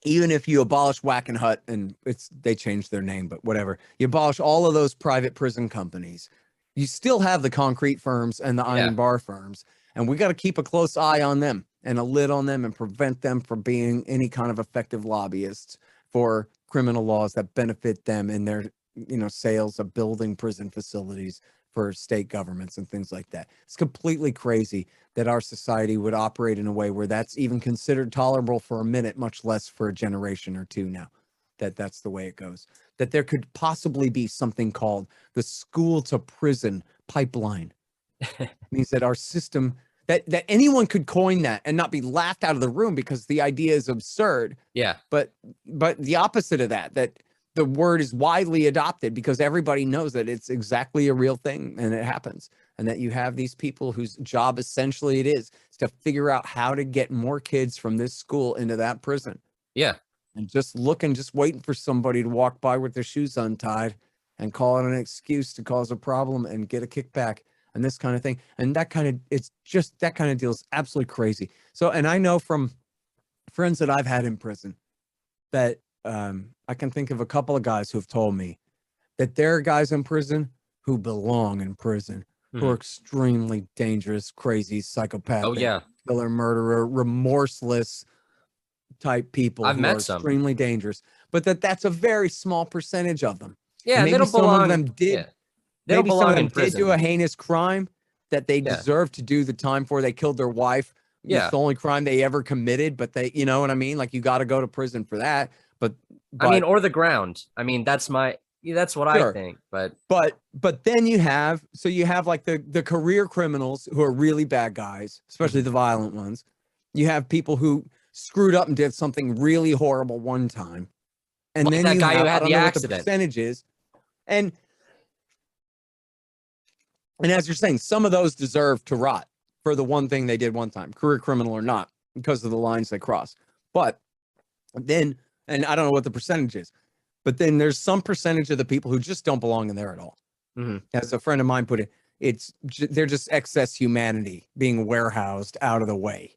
even if you abolish Wackenhut, and they changed their name, but whatever, you abolish all of those private prison companies, you still have the concrete firms and the iron bar firms, and we got to keep a close eye on them and a lid on them and prevent them from being any kind of effective lobbyists for criminal laws that benefit them in their, sales of building prison facilities for state governments and things like that. It's completely crazy that our society would operate in a way where that's even considered tolerable for a minute, much less for a generation or two now. That's the way it goes. That there could possibly be something called the school to prison pipeline. Means that our system, that anyone could coin that and not be laughed out of the room because the idea is absurd. Yeah. But the opposite of that the word is widely adopted because everybody knows that it's exactly a real thing and it happens. And that you have these people whose job essentially it is to figure out how to get more kids from this school into that prison. Yeah. And just waiting for somebody to walk by with their shoes untied and call it an excuse to cause a problem and get a kickback and this kind of thing. And that kind of deal is absolutely crazy. So, and I know from friends that I've had in prison that I can think of a couple of guys who've told me that there are guys in prison who belong in prison, who are extremely dangerous, crazy, psychopathic, Oh yeah, killer, murderer, remorseless type people. I've who met are some. extremely dangerous, but that's a very small percentage of them. Yeah, and they maybe don't some belong. of them did. Yeah. They don't Maybe some of belong them in did prison. do a heinous crime that they deserve to do the time for. They killed their wife. Yeah. It's the only crime they ever committed, but they, you know what I mean? Like you got to go to prison for that. But I mean, or the ground. I mean, that's what I think. But then you have like the career criminals who are really bad guys, especially the violent ones. You have people who screwed up and did something really horrible one time. And like then that you guy have, who had I don't the know accident. what the percentage is. And as you're saying, some of those deserve to rot for the one thing they did one time, career criminal or not, because of the lines they cross. But then, and I don't know what the percentage is, but then there's some percentage of the people who just don't belong in there at all. As a friend of mine put it, they're just excess humanity being warehoused out of the way.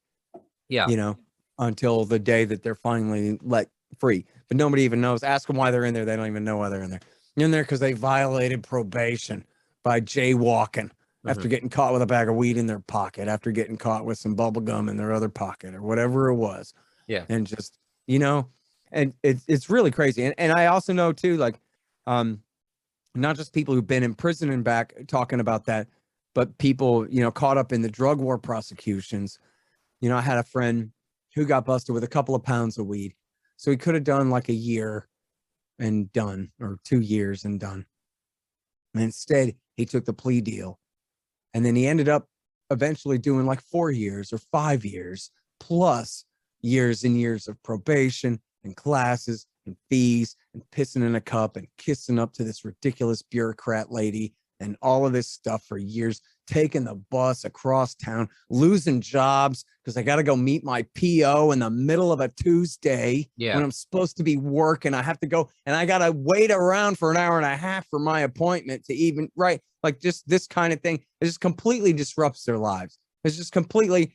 Yeah. Until the day that they're finally let free. But nobody even knows. Ask them why they're in there. They don't even know why they're in there. They're in there because they violated probation by jaywalking after getting caught with a bag of weed in their pocket, after getting caught with some bubble gum in their other pocket or whatever it was. Yeah. And just, and it's really crazy. And I also know too, like, not just people who've been in prison and back talking about that, but people, caught up in the drug war prosecutions. I had a friend who got busted with a couple of pounds of weed. So he could have done like a year and done, or 2 years and done. And instead, he took the plea deal. And then he ended up eventually doing like 4 years or 5 years, plus years and years of probation and classes and fees and pissing in a cup and kissing up to this ridiculous bureaucrat lady and all of this stuff for years, taking the bus across town, losing jobs because I got to go meet my PO in the middle of a Tuesday when I'm supposed to be working. I have to go and I got to wait around for an hour and a half for my appointment to even, right? Like just this kind of thing. It just completely disrupts their lives. It's just completely,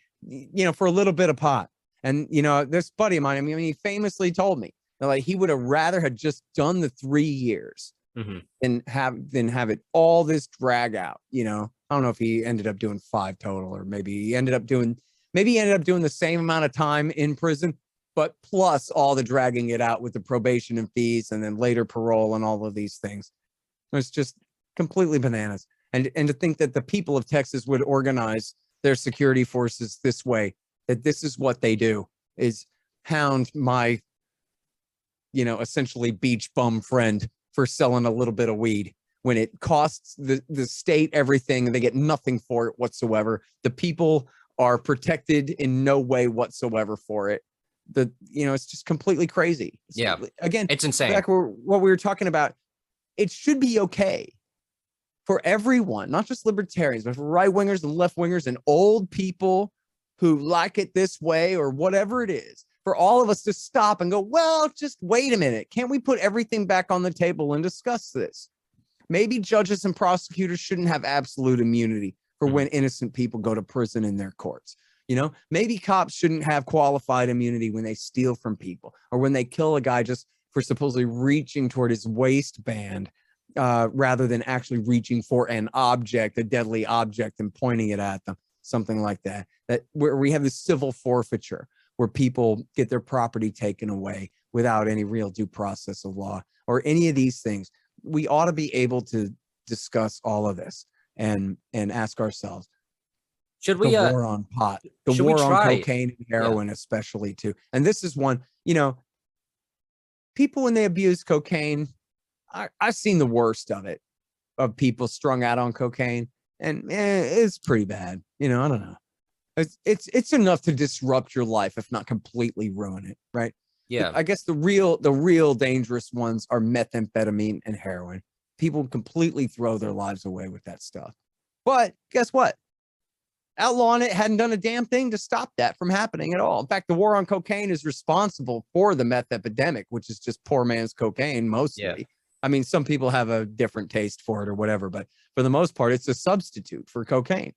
for a little bit of pot. And, this buddy of mine, he famously told me that like he would have rather had just done the 3 years than have it all this drag out. I don't know if he ended up doing 5 total, or maybe he ended up doing the same amount of time in prison, but plus all the dragging it out with the probation and fees and then later parole and all of these things. It's just completely bananas. And to think that the people of Texas would organize their security forces this way, that this is what they do, is hound my, essentially beach bum friend for selling a little bit of weed when it costs the state everything and they get nothing for it whatsoever. The people are protected in no way whatsoever for it. It's just completely crazy. Again, it's insane. Back what we were talking about, it should be okay for everyone, not just libertarians, but for right wingers and left wingers and old people who like it this way or whatever it is, for all of us to stop and go, well, just wait a minute. Can't we put everything back on the table and discuss this? Maybe judges and prosecutors shouldn't have absolute immunity for when innocent people go to prison in their courts. You know, maybe cops shouldn't have qualified immunity when they steal from people or when they kill a guy just for supposedly reaching toward his waistband rather than actually reaching for an object, a deadly object, and pointing it at them, something like that. That where we have this civil forfeiture where people get their property taken away without any real due process of law or any of these things. We ought to be able to discuss all of this and ask ourselves, Should we the war on pot, the should we war on try? cocaine and heroin, especially too. And this is one, you know, people when they abuse cocaine, I've seen the worst of it, of people strung out on cocaine, and it's pretty bad. You know, I don't know. It's enough to disrupt your life, if not completely ruin it, right? Yeah. I guess the real dangerous ones are methamphetamine and heroin. People completely throw their lives away with that stuff. But guess what? Outlawing it hadn't done a damn thing to stop that from happening at all. In fact, the war on cocaine is responsible for the meth epidemic, which is just poor man's cocaine mostly. Yeah. I mean, some people have a different taste for it or whatever, but for the most part, it's a substitute for cocaine.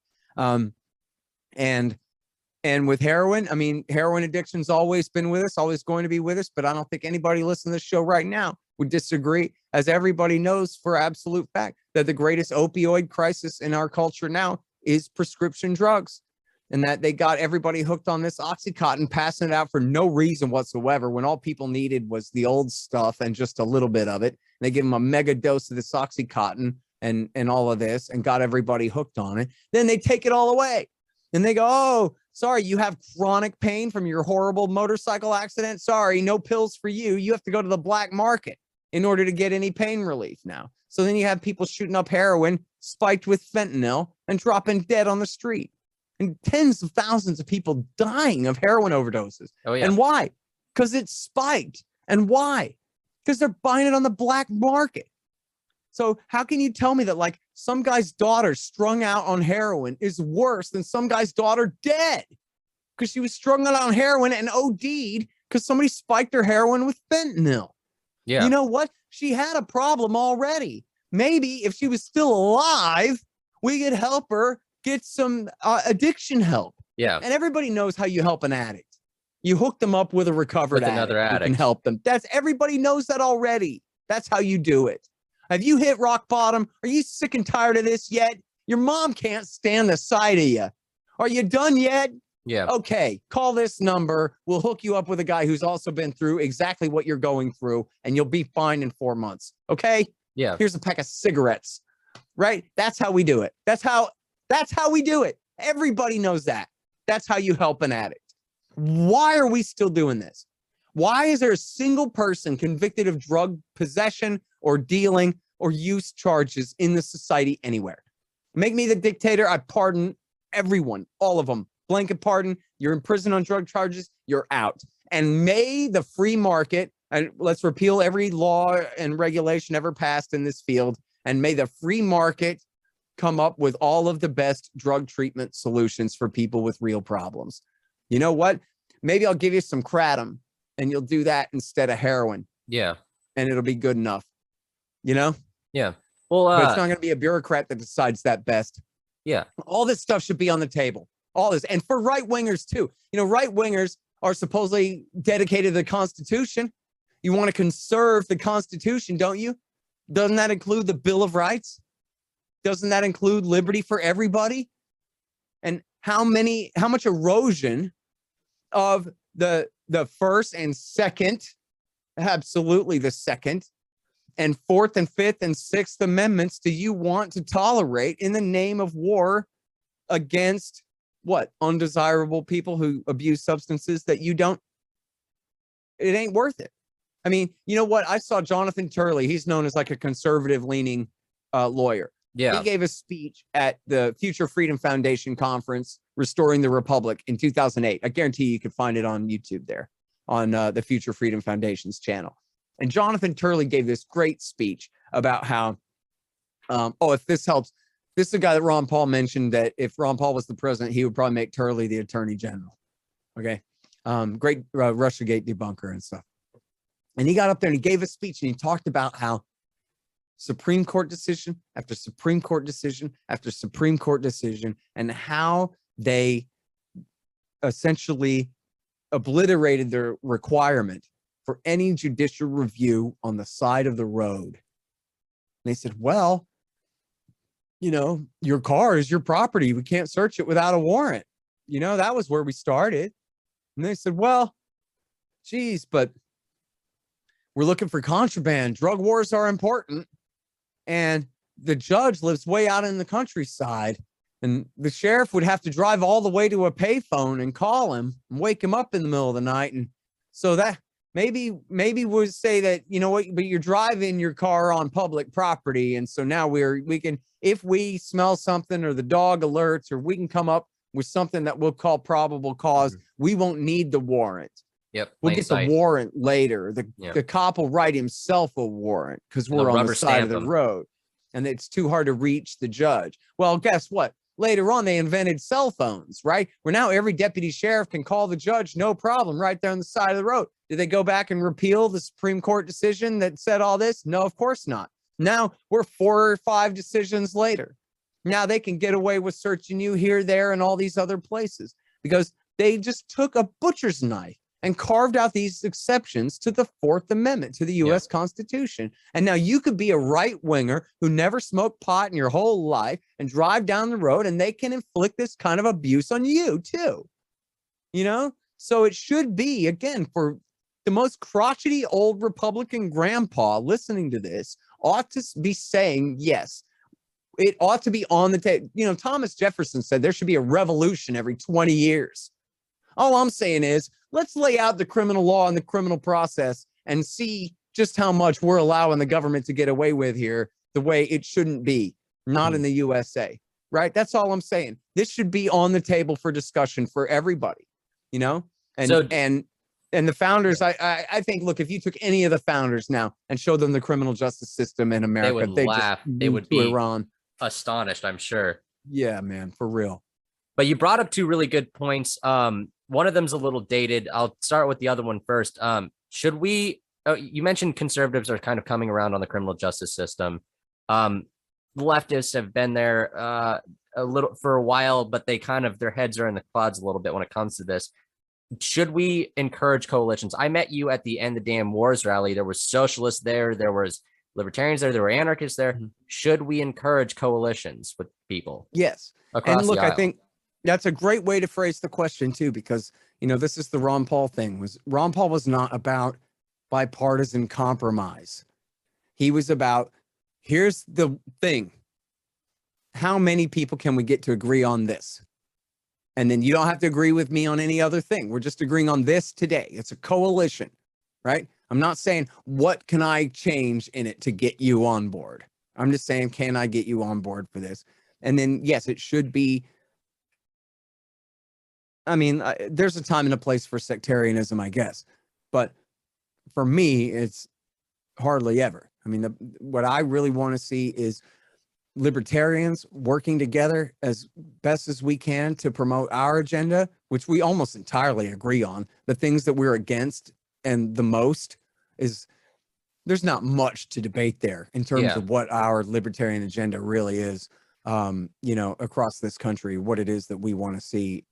And with heroin, I mean, heroin addiction's always been with us, always going to be with us, but I don't think anybody listening to this show right now would disagree, as everybody knows for absolute fact that the greatest opioid crisis in our culture now is prescription drugs, and that they got everybody hooked on this Oxycontin, passing it out for no reason whatsoever, when all people needed was the old stuff and just a little bit of it. They give them a mega dose of this Oxycontin and all of this and got everybody hooked on it. Then they take it all away and they go, oh, sorry, you have chronic pain from your horrible motorcycle accident. Sorry, no pills for you. You have to go to the black market in order to get any pain relief now. So then you have people shooting up heroin spiked with fentanyl and dropping dead on the street, and tens of thousands of people dying of heroin overdoses. Oh, yeah. And why? Because it's spiked. And why? Because they're buying it on the black market. So how can you tell me that like some guy's daughter strung out on heroin is worse than some guy's daughter dead because she was strung out on heroin and OD'd because somebody spiked her heroin with fentanyl? Yeah. You know what? She had a problem already. Maybe if she was still alive, we could help her get some addiction help. Yeah. And everybody knows how you help an addict. You hook them up with a recovered With another addict. You addict. can help them. Everybody knows that already. That's how you do it. Have you hit rock bottom? Are you sick and tired of this yet? Your mom can't stand the sight of you. Are you done yet? Yeah. Okay, call this number. We'll hook you up with a guy who's also been through exactly what you're going through, and you'll be fine in 4 months. Okay? Yeah. Here's a pack of cigarettes. Right? That's how we do it. That's how we do it. Everybody knows that. That's how you help an addict. Why are we still doing this? Why is there a single person convicted of drug possession or dealing or use charges in the society anywhere? Make me the dictator. I pardon everyone, all of them. Blanket pardon. You're in prison on drug charges. You're out. And may the free market, and let's repeal every law and regulation ever passed in this field, and may the free market come up with all of the best drug treatment solutions for people with real problems. You know what? Maybe I'll give you some kratom and you'll do that instead of heroin. Yeah. And it'll be good enough. You know? Yeah. Well, but it's not going to be a bureaucrat that decides that best. Yeah. All this stuff should be on the table. All this. And for right wingers too. You know, right wingers are supposedly dedicated to the Constitution. You want to conserve the Constitution, don't you? Doesn't that include the Bill of Rights? Doesn't that include liberty for everybody? And how much erosion of the first and second, absolutely the second, and fourth and fifth and sixth amendments do you want to tolerate in the name of war against what? Undesirable people who abuse substances that you don't? It ain't worth it. I mean, you know what? I saw Jonathan Turley. He's known as like a conservative leaning lawyer. Yeah. He gave a speech at the Future Freedom Foundation conference, Restoring the Republic, in 2008. I guarantee you could find it on YouTube there on the Future Freedom Foundation's channel. And Jonathan Turley gave this great speech about how, if this helps, this is the guy that Ron Paul mentioned that if Ron Paul was the president, he would probably make Turley the attorney general. Okay. Great Russiagate debunker and stuff. And he got up there and he gave a speech and he talked about how Supreme Court decision after Supreme Court decision after Supreme Court decision, and how they essentially obliterated the requirement for any judicial review on the side of the road. And they said, well, your car is your property. We can't search it without a warrant. That was where we started. And they said, well, geez, but we're looking for contraband. Drug wars are important. And the judge lives way out in the countryside. And the sheriff would have to drive all the way to a payphone and call him and wake him up in the middle of the night. And so that maybe we'll say that, but you're driving your car on public property. And so now we can, if we smell something or the dog alerts, or we can come up with something that we'll call probable cause, we won't need the warrant. Yep. We'll get the warrant later. The cop will write himself a warrant because we're on the side of the road and it's too hard to reach the judge. Well, guess what? Later on, they invented cell phones, right? Where now every deputy sheriff can call the judge, no problem, right there on the side of the road. Did they go back and repeal the Supreme Court decision that said all this? No, of course not. Now we're 4 or 5 decisions later. Now they can get away with searching you here, there, and all these other places because they just took a butcher's knife and carved out these exceptions to the 4th Amendment to the U.S. Constitution. And now you could be a right-winger who never smoked pot in your whole life and drive down the road, and they can inflict this kind of abuse on you too. So it should be, again, for the most crotchety old Republican grandpa listening to this ought to be saying, yes, it ought to be on the table. Thomas Jefferson said there should be a revolution every 20 years. All I'm saying is, let's lay out the criminal law and the criminal process and see just how much we're allowing the government to get away with here the way it shouldn't be, not in the USA, right? That's all I'm saying. This should be on the table for discussion for everybody, and the founders, I think, look, if you took any of the founders now and showed them the criminal justice system in America, they would laugh. They would be Iran. Astonished, I'm sure. Yeah, man, for real. But you brought up 2 really good points. One of them's a little dated. I'll start with the other one first. Should we? You mentioned conservatives are kind of coming around on the criminal justice system. The leftists have been there a little for a while, but they their heads are in the clouds a little bit when it comes to this. Should we encourage coalitions? I met you at the End the Damn Wars rally. There was socialists there. There was libertarians there. There were anarchists there. Should we encourage coalitions with people? Yes. And look, I think that's a great way to phrase the question too, because, this is the Ron Paul thing. Ron Paul was not about bipartisan compromise. He was about, here's the thing. How many people can we get to agree on this? And then you don't have to agree with me on any other thing. We're just agreeing on this today. It's a coalition, right? I'm not saying, what can I change in it to get you on board? I'm just saying, can I get you on board for this? And then, yes, it should be. There's a time and a place for sectarianism, I guess. But for me, it's hardly ever. What I really want to see is libertarians working together as best as we can to promote our agenda, which we almost entirely agree on. The things that we're against and the most is there's not much to debate there in terms of what our libertarian agenda really is, across this country, what it is that we want to see,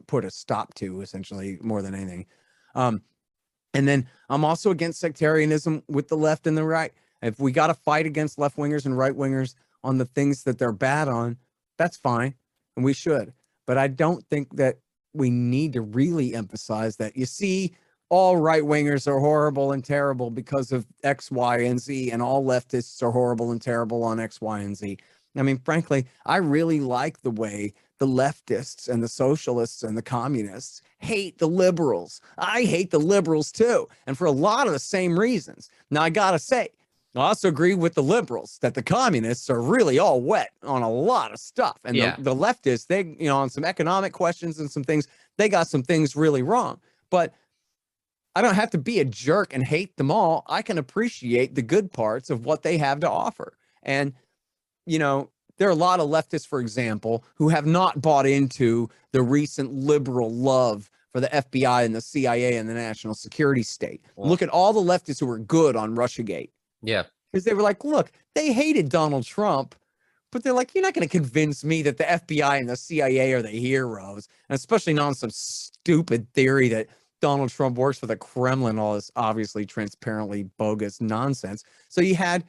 put a stop to, essentially, more than anything. And then I'm also against sectarianism with the left and the right. If we got to fight against left wingers and right wingers on the things that they're bad on, that's fine. And we should. But I don't think that we need to really emphasize that. You see, all right wingers are horrible and terrible because of X, Y, and Z, and all leftists are horrible and terrible on X, Y, and Z. Frankly, I really like the way the leftists and the socialists and the communists hate the liberals. I hate the liberals too, and for a lot of the same reasons. Now, I gotta say, I also agree with the liberals that the communists are really all wet on a lot of stuff. And the leftists, they, on some economic questions and some things, they got some things really wrong. But I don't have to be a jerk and hate them all. I can appreciate the good parts of what they have to offer. And, there are a lot of leftists, for example, who have not bought into the recent liberal love for the FBI and the CIA and the national security state. Well, look at all the leftists who were good on Russiagate. Yeah. Because they were like, look, they hated Donald Trump, But they're like, you're not going to convince me that the FBI and the CIA are the heroes, and especially not on some stupid theory that Donald Trump works for the Kremlin, all this obviously transparently bogus nonsense. So you had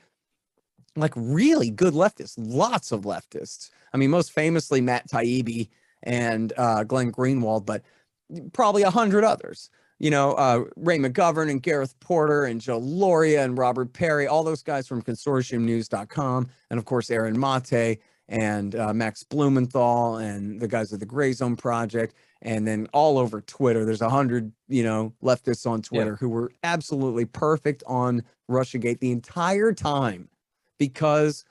like really good leftists, lots of leftists. I mean, most famously Matt Taibbi and Glenn Greenwald, but probably 100 others. Ray McGovern and Gareth Porter and Joe Loria and Robert Perry, all those guys from consortiumnews.com. And of course, Aaron Mate and Max Blumenthal and the guys of the Gray Zone Project. And then all over Twitter, there's 100, leftists on Twitter who were absolutely perfect on Russiagate the entire time because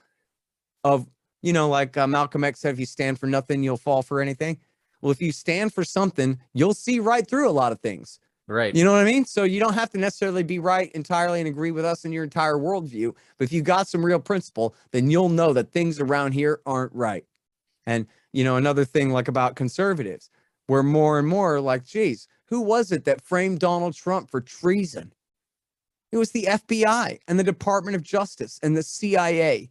of, like Malcolm X said, if you stand for nothing, you'll fall for anything. Well, if you stand for something, you'll see right through a lot of things. Right. You know what I mean? So you don't have to necessarily be right entirely and agree with us in your entire worldview. But if you got some real principle, then you'll know that things around here aren't right. And, another thing like about conservatives, we're more and more like, geez, who was it that framed Donald Trump for treason? It was the FBI and the Department of Justice and the CIA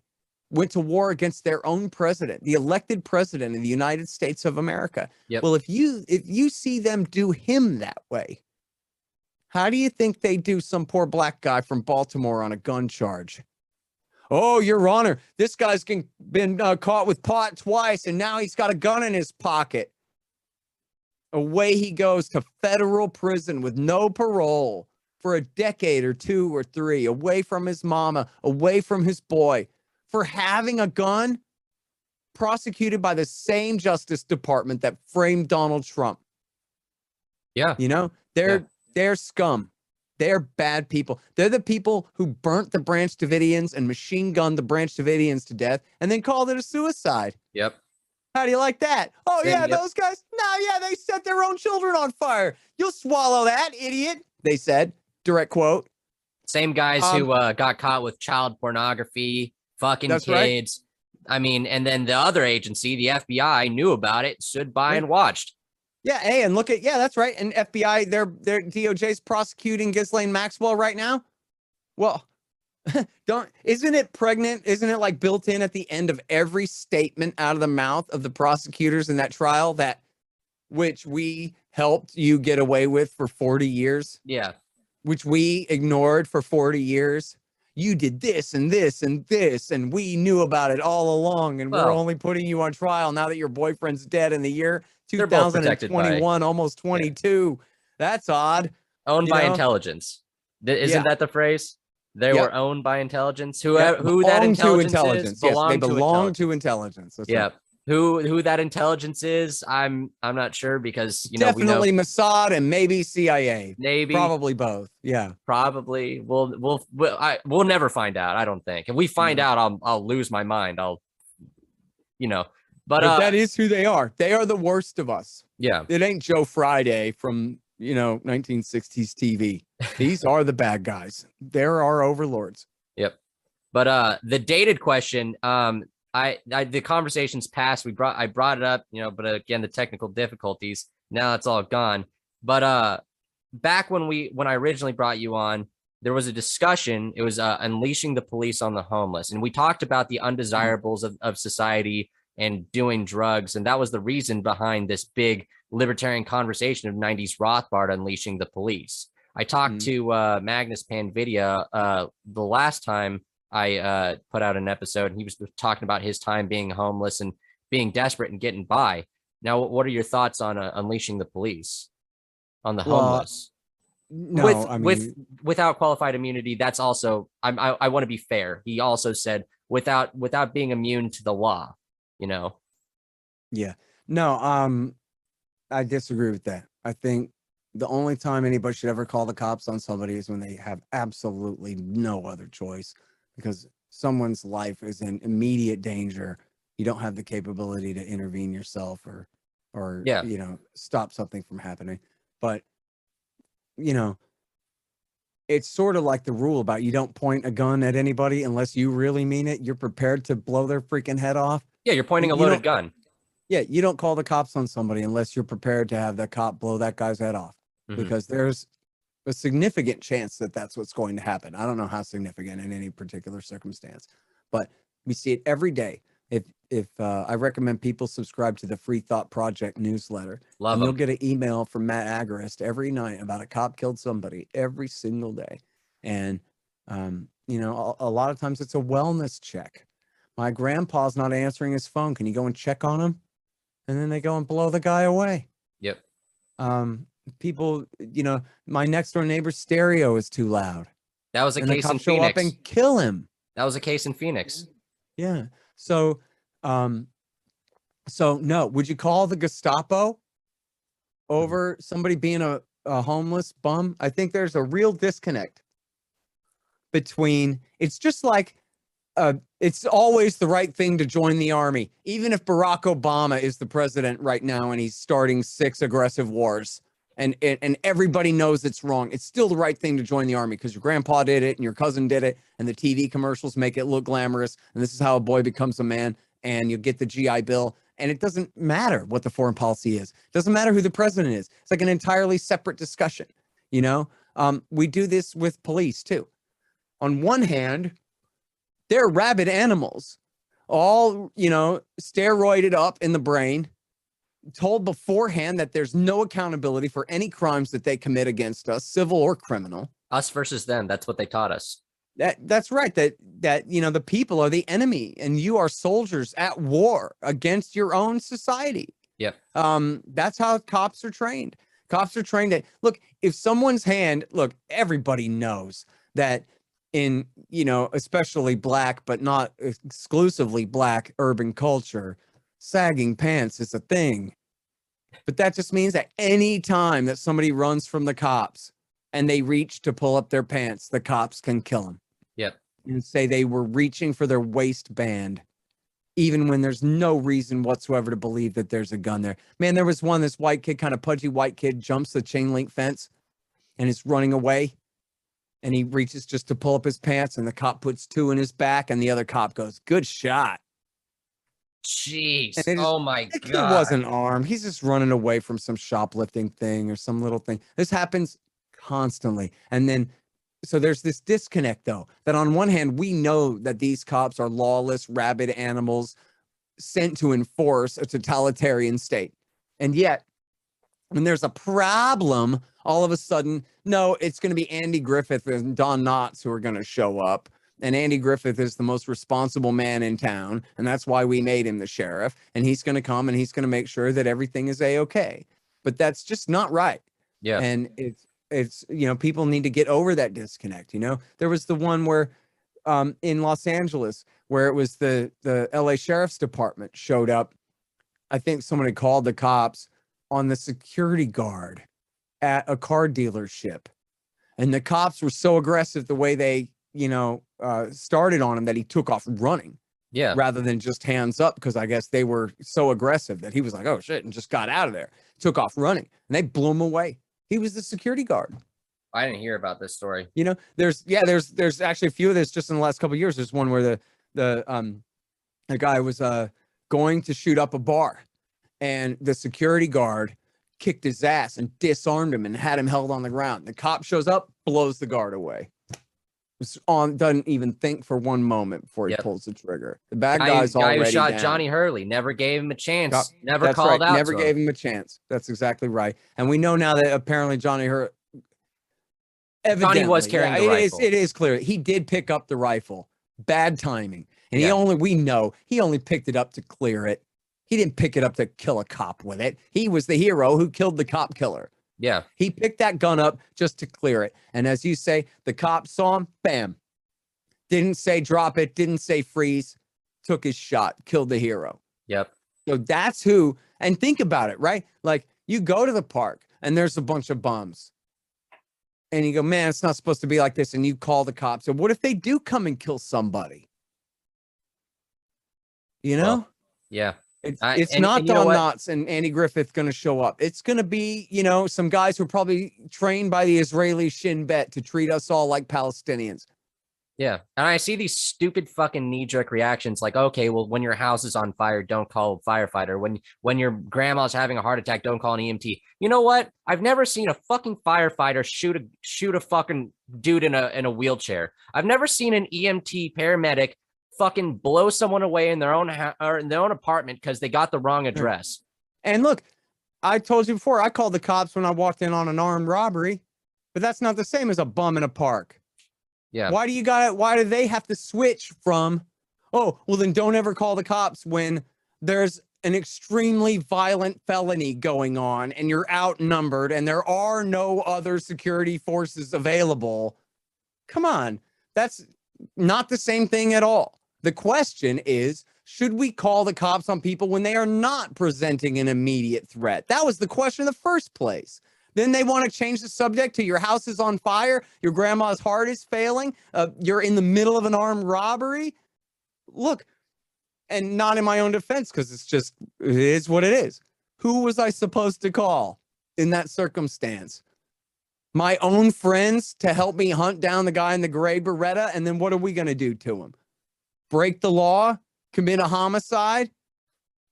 went to war against their own president, the elected president of the United States of America. Yep. Well, if you see them do him that way, how do you think they do some poor black guy from Baltimore on a gun charge? Oh, Your Honor, this guy's been caught with pot twice, and now he's got a gun in his pocket. Away he goes to federal prison with no parole for a decade or 2 or 3, away from his mama, away from his boy, for having a gun, prosecuted by the same Justice Department that framed Donald Trump. Yeah. They're scum. They're bad people. They're the people who burnt the Branch Davidians and machine gunned the Branch Davidians to death and then called it a suicide. Yep. How do you like that? Oh, Same, yeah, yep. those guys? No, yeah, they set their own children on fire. You'll swallow that, idiot, they said. Direct quote. Same guys who got caught with child pornography, fucking That's kids. Right. I mean, and then the other agency, the FBI, knew about it, stood by and watched. Yeah, hey, and look at, that's right. And FBI, their DOJ's prosecuting Ghislaine Maxwell right now. Well, isn't it pregnant? Isn't it like built in at the end of every statement out of the mouth of the prosecutors in that trial which we helped you get away with for 40 years? Yeah. Which we ignored for 40 years. You did this and this and this, and we knew about it all along, and we're only putting you on trial now that your boyfriend's dead in the year 2021, almost 22. Yeah. That's odd. Owned by intelligence. Isn't that the phrase? They were owned by intelligence. Who that intelligence is? Yes, they belong to intelligence. That's yeah. Right. Who that intelligence is, I'm not sure because definitely Mossad and maybe CIA. Maybe probably both. Yeah. Probably. We'll never find out, I don't think. If we find out, I'll lose my mind. But that is who they are. They are the worst of us. Yeah. It ain't Joe Friday from 1960s TV. These are the bad guys. They're our overlords. Yep. But the dated question, the conversations past, I brought it up, but again, the technical difficulties, now it's all gone. But back when I originally brought you on, there was a discussion. It was unleashing the police on the homeless. And we talked about the undesirables of society and doing drugs. And that was the reason behind this big libertarian conversation of 90s Rothbard unleashing the police. I talked to Magnus Panvidya the last time I put out an episode, and he was talking about his time being homeless and being desperate and getting by. Now, what are your thoughts on unleashing the police on the homeless? No, without qualified immunity, that's also, I want to be fair. He also said without being immune to the law, Yeah. No, I disagree with that. I think the only time anybody should ever call the cops on somebody is when they have absolutely no other choice, because someone's life is in immediate danger. You don't have the capability to intervene yourself or stop something from happening. But it's sort of like the rule about you don't point a gun at anybody unless you really mean it. You're prepared to blow their freaking head off. Yeah, you're pointing a loaded gun. Yeah, you don't call the cops on somebody unless you're prepared to have that cop blow that guy's head off, because there's a significant chance that that's what's going to happen. I don't know how significant in any particular circumstance, but we see it every day. If I recommend people subscribe to the Free Thought Project newsletter, Love and you'll them. get an email from Matt Agorist every night about a cop killed somebody every single day. And, you know, a lot of times it's a wellness check. My grandpa's not answering his phone. Can you go and check on him? And then they go and blow the guy away. Yep. People, you know, my next door neighbor's stereo is too loud. That was a And the case in cops show up Phoenix. and kill him. That was a case in Phoenix. Yeah. So, no, would you call the Gestapo over somebody being a homeless bum? I think there's a real disconnect between, it's just like, it's always the right thing to join the army, even if Barack Obama is the president right now and he's starting 6 aggressive wars. And everybody knows it's wrong. It's still the right thing to join the army because your grandpa did it and your cousin did it, and the TV commercials make it look glamorous. And this is how a boy becomes a man. And you get the GI Bill. And it doesn't matter what the foreign policy is. It doesn't matter who the president is. It's like an entirely separate discussion. You know, we do this with police too. On one hand, they're rabid animals, all, you know, steroided up in the brain, told beforehand that there's no accountability for any crimes that they commit against us, civil or criminal. Us versus them. That's what they taught us. That's right. That, you know, the people are the enemy and you are soldiers at war against your own society. Yep. That's how cops are trained. Cops are trained that, look, if someone's hand, look, everybody knows that in, you know, especially black, but not exclusively black urban culture, sagging pants is a thing. But that just means that any time that somebody runs from the cops and they reach to pull up their pants, the cops can kill them. Yep. And say they were reaching for their waistband, even when there's no reason whatsoever to believe that there's a gun there. Man, there was one, this white kid, kind of pudgy white kid, jumps the chain link fence and is running away. And he reaches just to pull up his pants, and the cop puts 2 in his back, and the other cop goes, "Good shot." Jeez. And Oh my the kid God. wasn't armed. He's just running away from some shoplifting thing or some little thing. This happens constantly. And then, so there's this disconnect, though, that on one hand, we know that these cops are lawless, rabid animals sent to enforce a totalitarian state. And yet, when there's a problem, all of a sudden, no, it's going to be Andy Griffith and Don Knotts who are going to show up. And Andy Griffith is the most responsible man in town. And that's why we made him the sheriff. And he's going to come and he's going to make sure that everything is A-okay. But that's just not right. Yeah. And it's, you know, people need to get over that disconnect. You know, there was the one where in Los Angeles, where it was the LA Sheriff's Department showed up. I think someone had called the cops on the security guard at a car dealership. And the cops were so aggressive the way they, you know, started on him that he took off running. Yeah. Rather than just hands up, because I guess they were so aggressive that he was like, oh shit, and just got out of there, took off running, and they blew him away. He was the security guard. I didn't hear about this story. You know, there's actually a few of this just in the last couple of years. There's one where the guy was going to shoot up a bar, and the security guard kicked his ass and disarmed him and had him held on the ground. The cop shows up, blows the guard away. Doesn't even think for one moment before he pulls the trigger. The bad guy's already who shot down. Johnny Hurley, never gave him a chance. Never That's called right. out. Never gave him a chance. That's exactly right. And we know now that apparently Johnny Hurley, Johnny was carrying the rifle. It is clear he did pick up the rifle. Bad timing, and we know he only picked it up to clear it. He didn't pick it up to kill a cop with it. He was the hero who killed the cop killer. Yeah. He picked that gun up just to clear it. And as you say, the cop saw him, bam. Didn't say drop it, didn't say freeze, took his shot, killed the hero. Yep. So that's who, and think about it, right? Like you go to the park and there's a bunch of bums. And you go, man, it's not supposed to be like this. And you call the cops. So what if they do come and kill somebody? You know? Well, yeah. It's not Don Knotts and Andy Griffith going to show up. It's going to be, you know, some guys who are probably trained by the Israeli Shin Bet to treat us all like Palestinians. Yeah. And I see these stupid fucking knee-jerk reactions like, okay, well, when your house is on fire, don't call a firefighter. When your grandma's having a heart attack, don't call an EMT. You know what? I've never seen a fucking firefighter shoot a fucking dude in a wheelchair. I've never seen an EMT paramedic fucking blow someone away in their own or in their own apartment because they got the wrong address. And look, I told you before, I called the cops when I walked in on an armed robbery, but that's not the same as a bum in a park. Yeah. Why do they have to switch from, oh, well, then don't ever call the cops when there's an extremely violent felony going on and you're outnumbered and there are no other security forces available? Come on. That's not the same thing at all. The question is, should we call the cops on people when they are not presenting an immediate threat? That was the question in the first place. Then they want to change the subject to your house is on fire, your grandma's heart is failing, you're in the middle of an armed robbery. Look, and not in my own defense, because it is what it is. Who was I supposed to call in that circumstance? My own friends to help me hunt down the guy in the gray Beretta, and then what are we going to do to him? Break the law? Commit a homicide?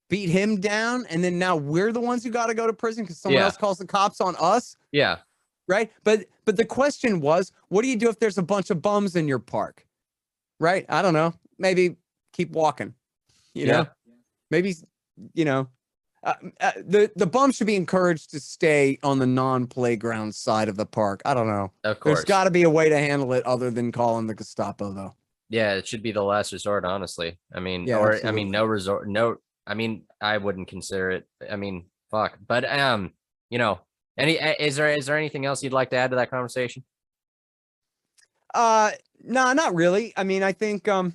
Beat him down, and then now we're the ones who got to go to prison because someone else calls the cops on us? Yeah. Right? But the question was, what do you do if there's a bunch of bums in your park? Right? I don't know. Maybe keep walking. You know? Maybe, you know, the bums should be encouraged to stay on the non-playground side of the park. I don't know. Of course. There's got to be a way to handle it other than calling the Gestapo, though. Yeah, it should be the last resort, honestly. I mean, Yeah, or absolutely. I mean, no resort, no. I mean, I wouldn't consider it. I mean, fuck. But you know, is there anything else you'd like to add to that conversation? No, not really. I mean, I think that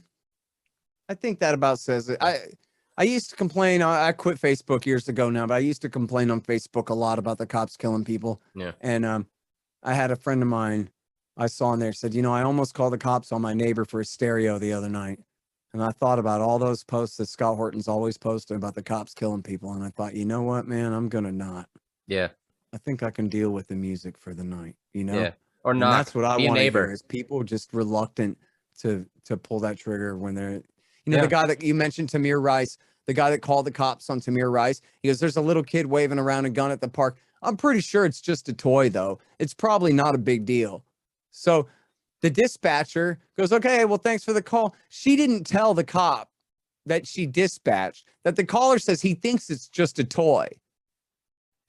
about says it. I used to complain. I quit Facebook years ago now, but I used to complain on Facebook a lot about the cops killing people. Yeah. And I had a friend of mine I saw in there said, you know, I almost called the cops on my neighbor for his stereo the other night. And I thought about all those posts that Scott Horton's always posting about the cops killing people. And I thought, you know what, man, I'm going to not. Yeah. I think I can deal with the music for the night, you know? Yeah. Or and not. That's what I Be a want to neighbor. hear is people just reluctant to pull that trigger when they're, you know, the guy that you mentioned, Tamir Rice, the guy that called the cops on Tamir Rice. He goes, there's a little kid waving around a gun at the park. I'm pretty sure it's just a toy, though. It's probably not a big deal. So the dispatcher goes, okay, well, thanks for the call. She didn't tell the cop that she dispatched that the caller says he thinks it's just a toy.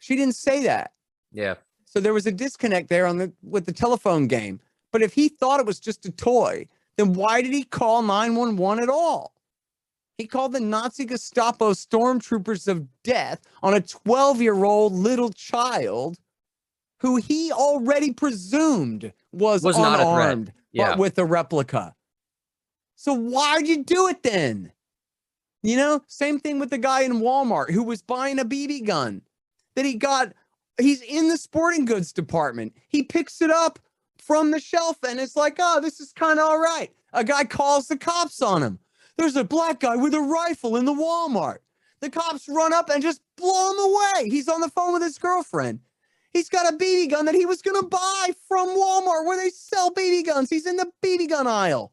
She didn't say that. Yeah. So there was a disconnect there with the telephone game. But if he thought it was just a toy, then why did he call 911 at all? He called the Nazi Gestapo stormtroopers of death on a 12-year-old little child who he already presumed was unarmed, but with a replica. So why'd you do it then? You know, same thing with the guy in Walmart who was buying a BB gun that he's in the sporting goods department. He picks it up from the shelf and it's like, oh, this is kind of all right. A guy calls the cops on him. There's a black guy with a rifle in the Walmart. The cops run up and just blow him away. He's on the phone with his girlfriend. He's got a BB gun that he was going to buy from Walmart where they sell BB guns. He's in the BB gun aisle.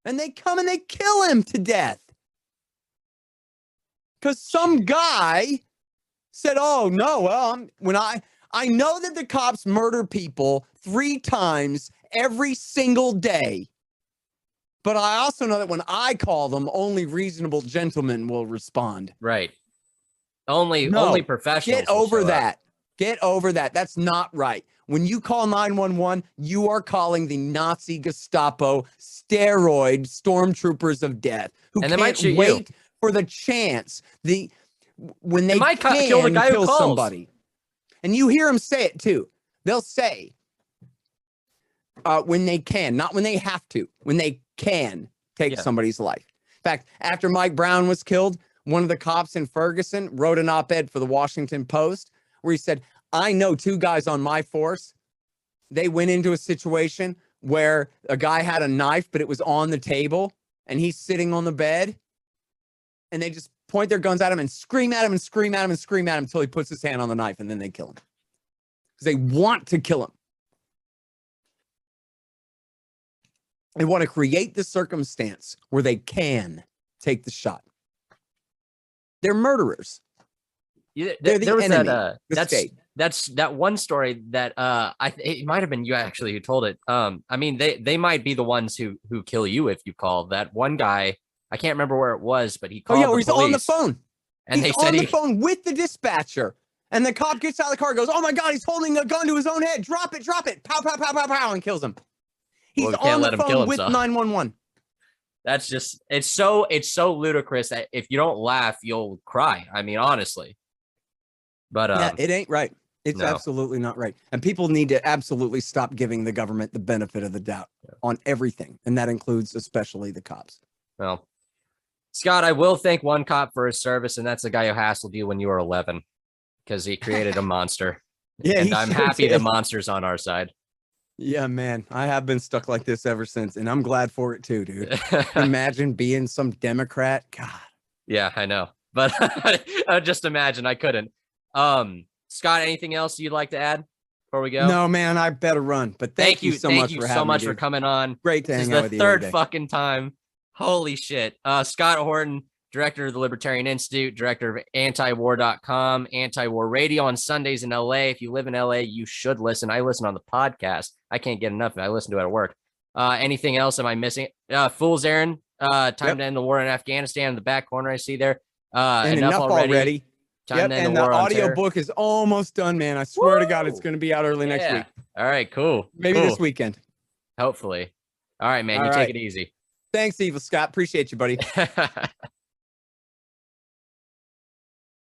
And they come and they kill him to death. Because some guy said, oh, no, well, I know that the cops murder people 3 times every single day. But I also know that when I call them, only reasonable gentlemen will respond. Right. Only professionals. Get over that. Get over that. That's not right. When you call 911, you are calling the Nazi Gestapo steroid stormtroopers of death who can't wait for the chance. When they might can kill the guy who calls somebody. And you hear them say it too. They'll say when they can, not when they have to, when they can take somebody's life. In fact, after Mike Brown was killed, one of the cops in Ferguson wrote an op-ed for the Washington Post where he said, I know 2 guys on my force. They went into a situation where a guy had a knife, but it was on the table and he's sitting on the bed and they just point their guns at him and scream at him and scream at him and scream at him until he puts his hand on the knife and then they kill him because they want to kill him. They want to create the circumstance where they can take the shot. They're murderers. They're the there was enemy, that the that's state. that one story that it might have been you actually who told it. I mean they might be the ones who kill you if you call. That one guy, I can't remember where it was, but he Oh yeah, called where the he's on the police phone. and He's they said on the phone with the dispatcher. And the cop gets out of the car and goes, "Oh my God, he's holding a gun to his own head. Drop it, drop it. Pow, pow, pow, pow, pow," and kills him. He's we can't on let the him kill phone with himself. 911. That's just it's so ludicrous that if you don't laugh, you'll cry. I mean, honestly. But Yeah, it ain't right. It's no. absolutely not right. And people need to absolutely stop giving the government the benefit of the doubt on everything. And that includes especially the cops. Well, Scott, I will thank one cop for his service, and that's the guy who hassled you when you were 11 because he created a monster. Yeah, And he I'm sure happy the did. monster's on our side. Yeah, man, I have been stuck like this ever since, and I'm glad for it too, dude. Imagine being some Democrat. God. Yeah, I know. But just imagine I couldn't. Scott, anything else you'd like to add before we go? No, man, I better run. But thank you so much for having me, for dude. coming on. Great to This is hang out the with you third today. fucking time. Holy shit. Scott Horton, director of the Libertarian Institute, director of antiwar.com, anti-war radio on Sundays in LA. If you live in LA, you should listen. I listen on the podcast. I can't get enough of it. I listen to it at work. Anything else am I missing? Fool's Errand, time to end the war in Afghanistan in the back corner I see there. And enough already. Time to end and the the war on audio terror. book is almost done, man. I swear to God, it's going to be out early next week. All right, cool. Maybe this weekend. Hopefully. All right, man. All you right. take it easy. Thanks, Evil Scott. Appreciate you, buddy.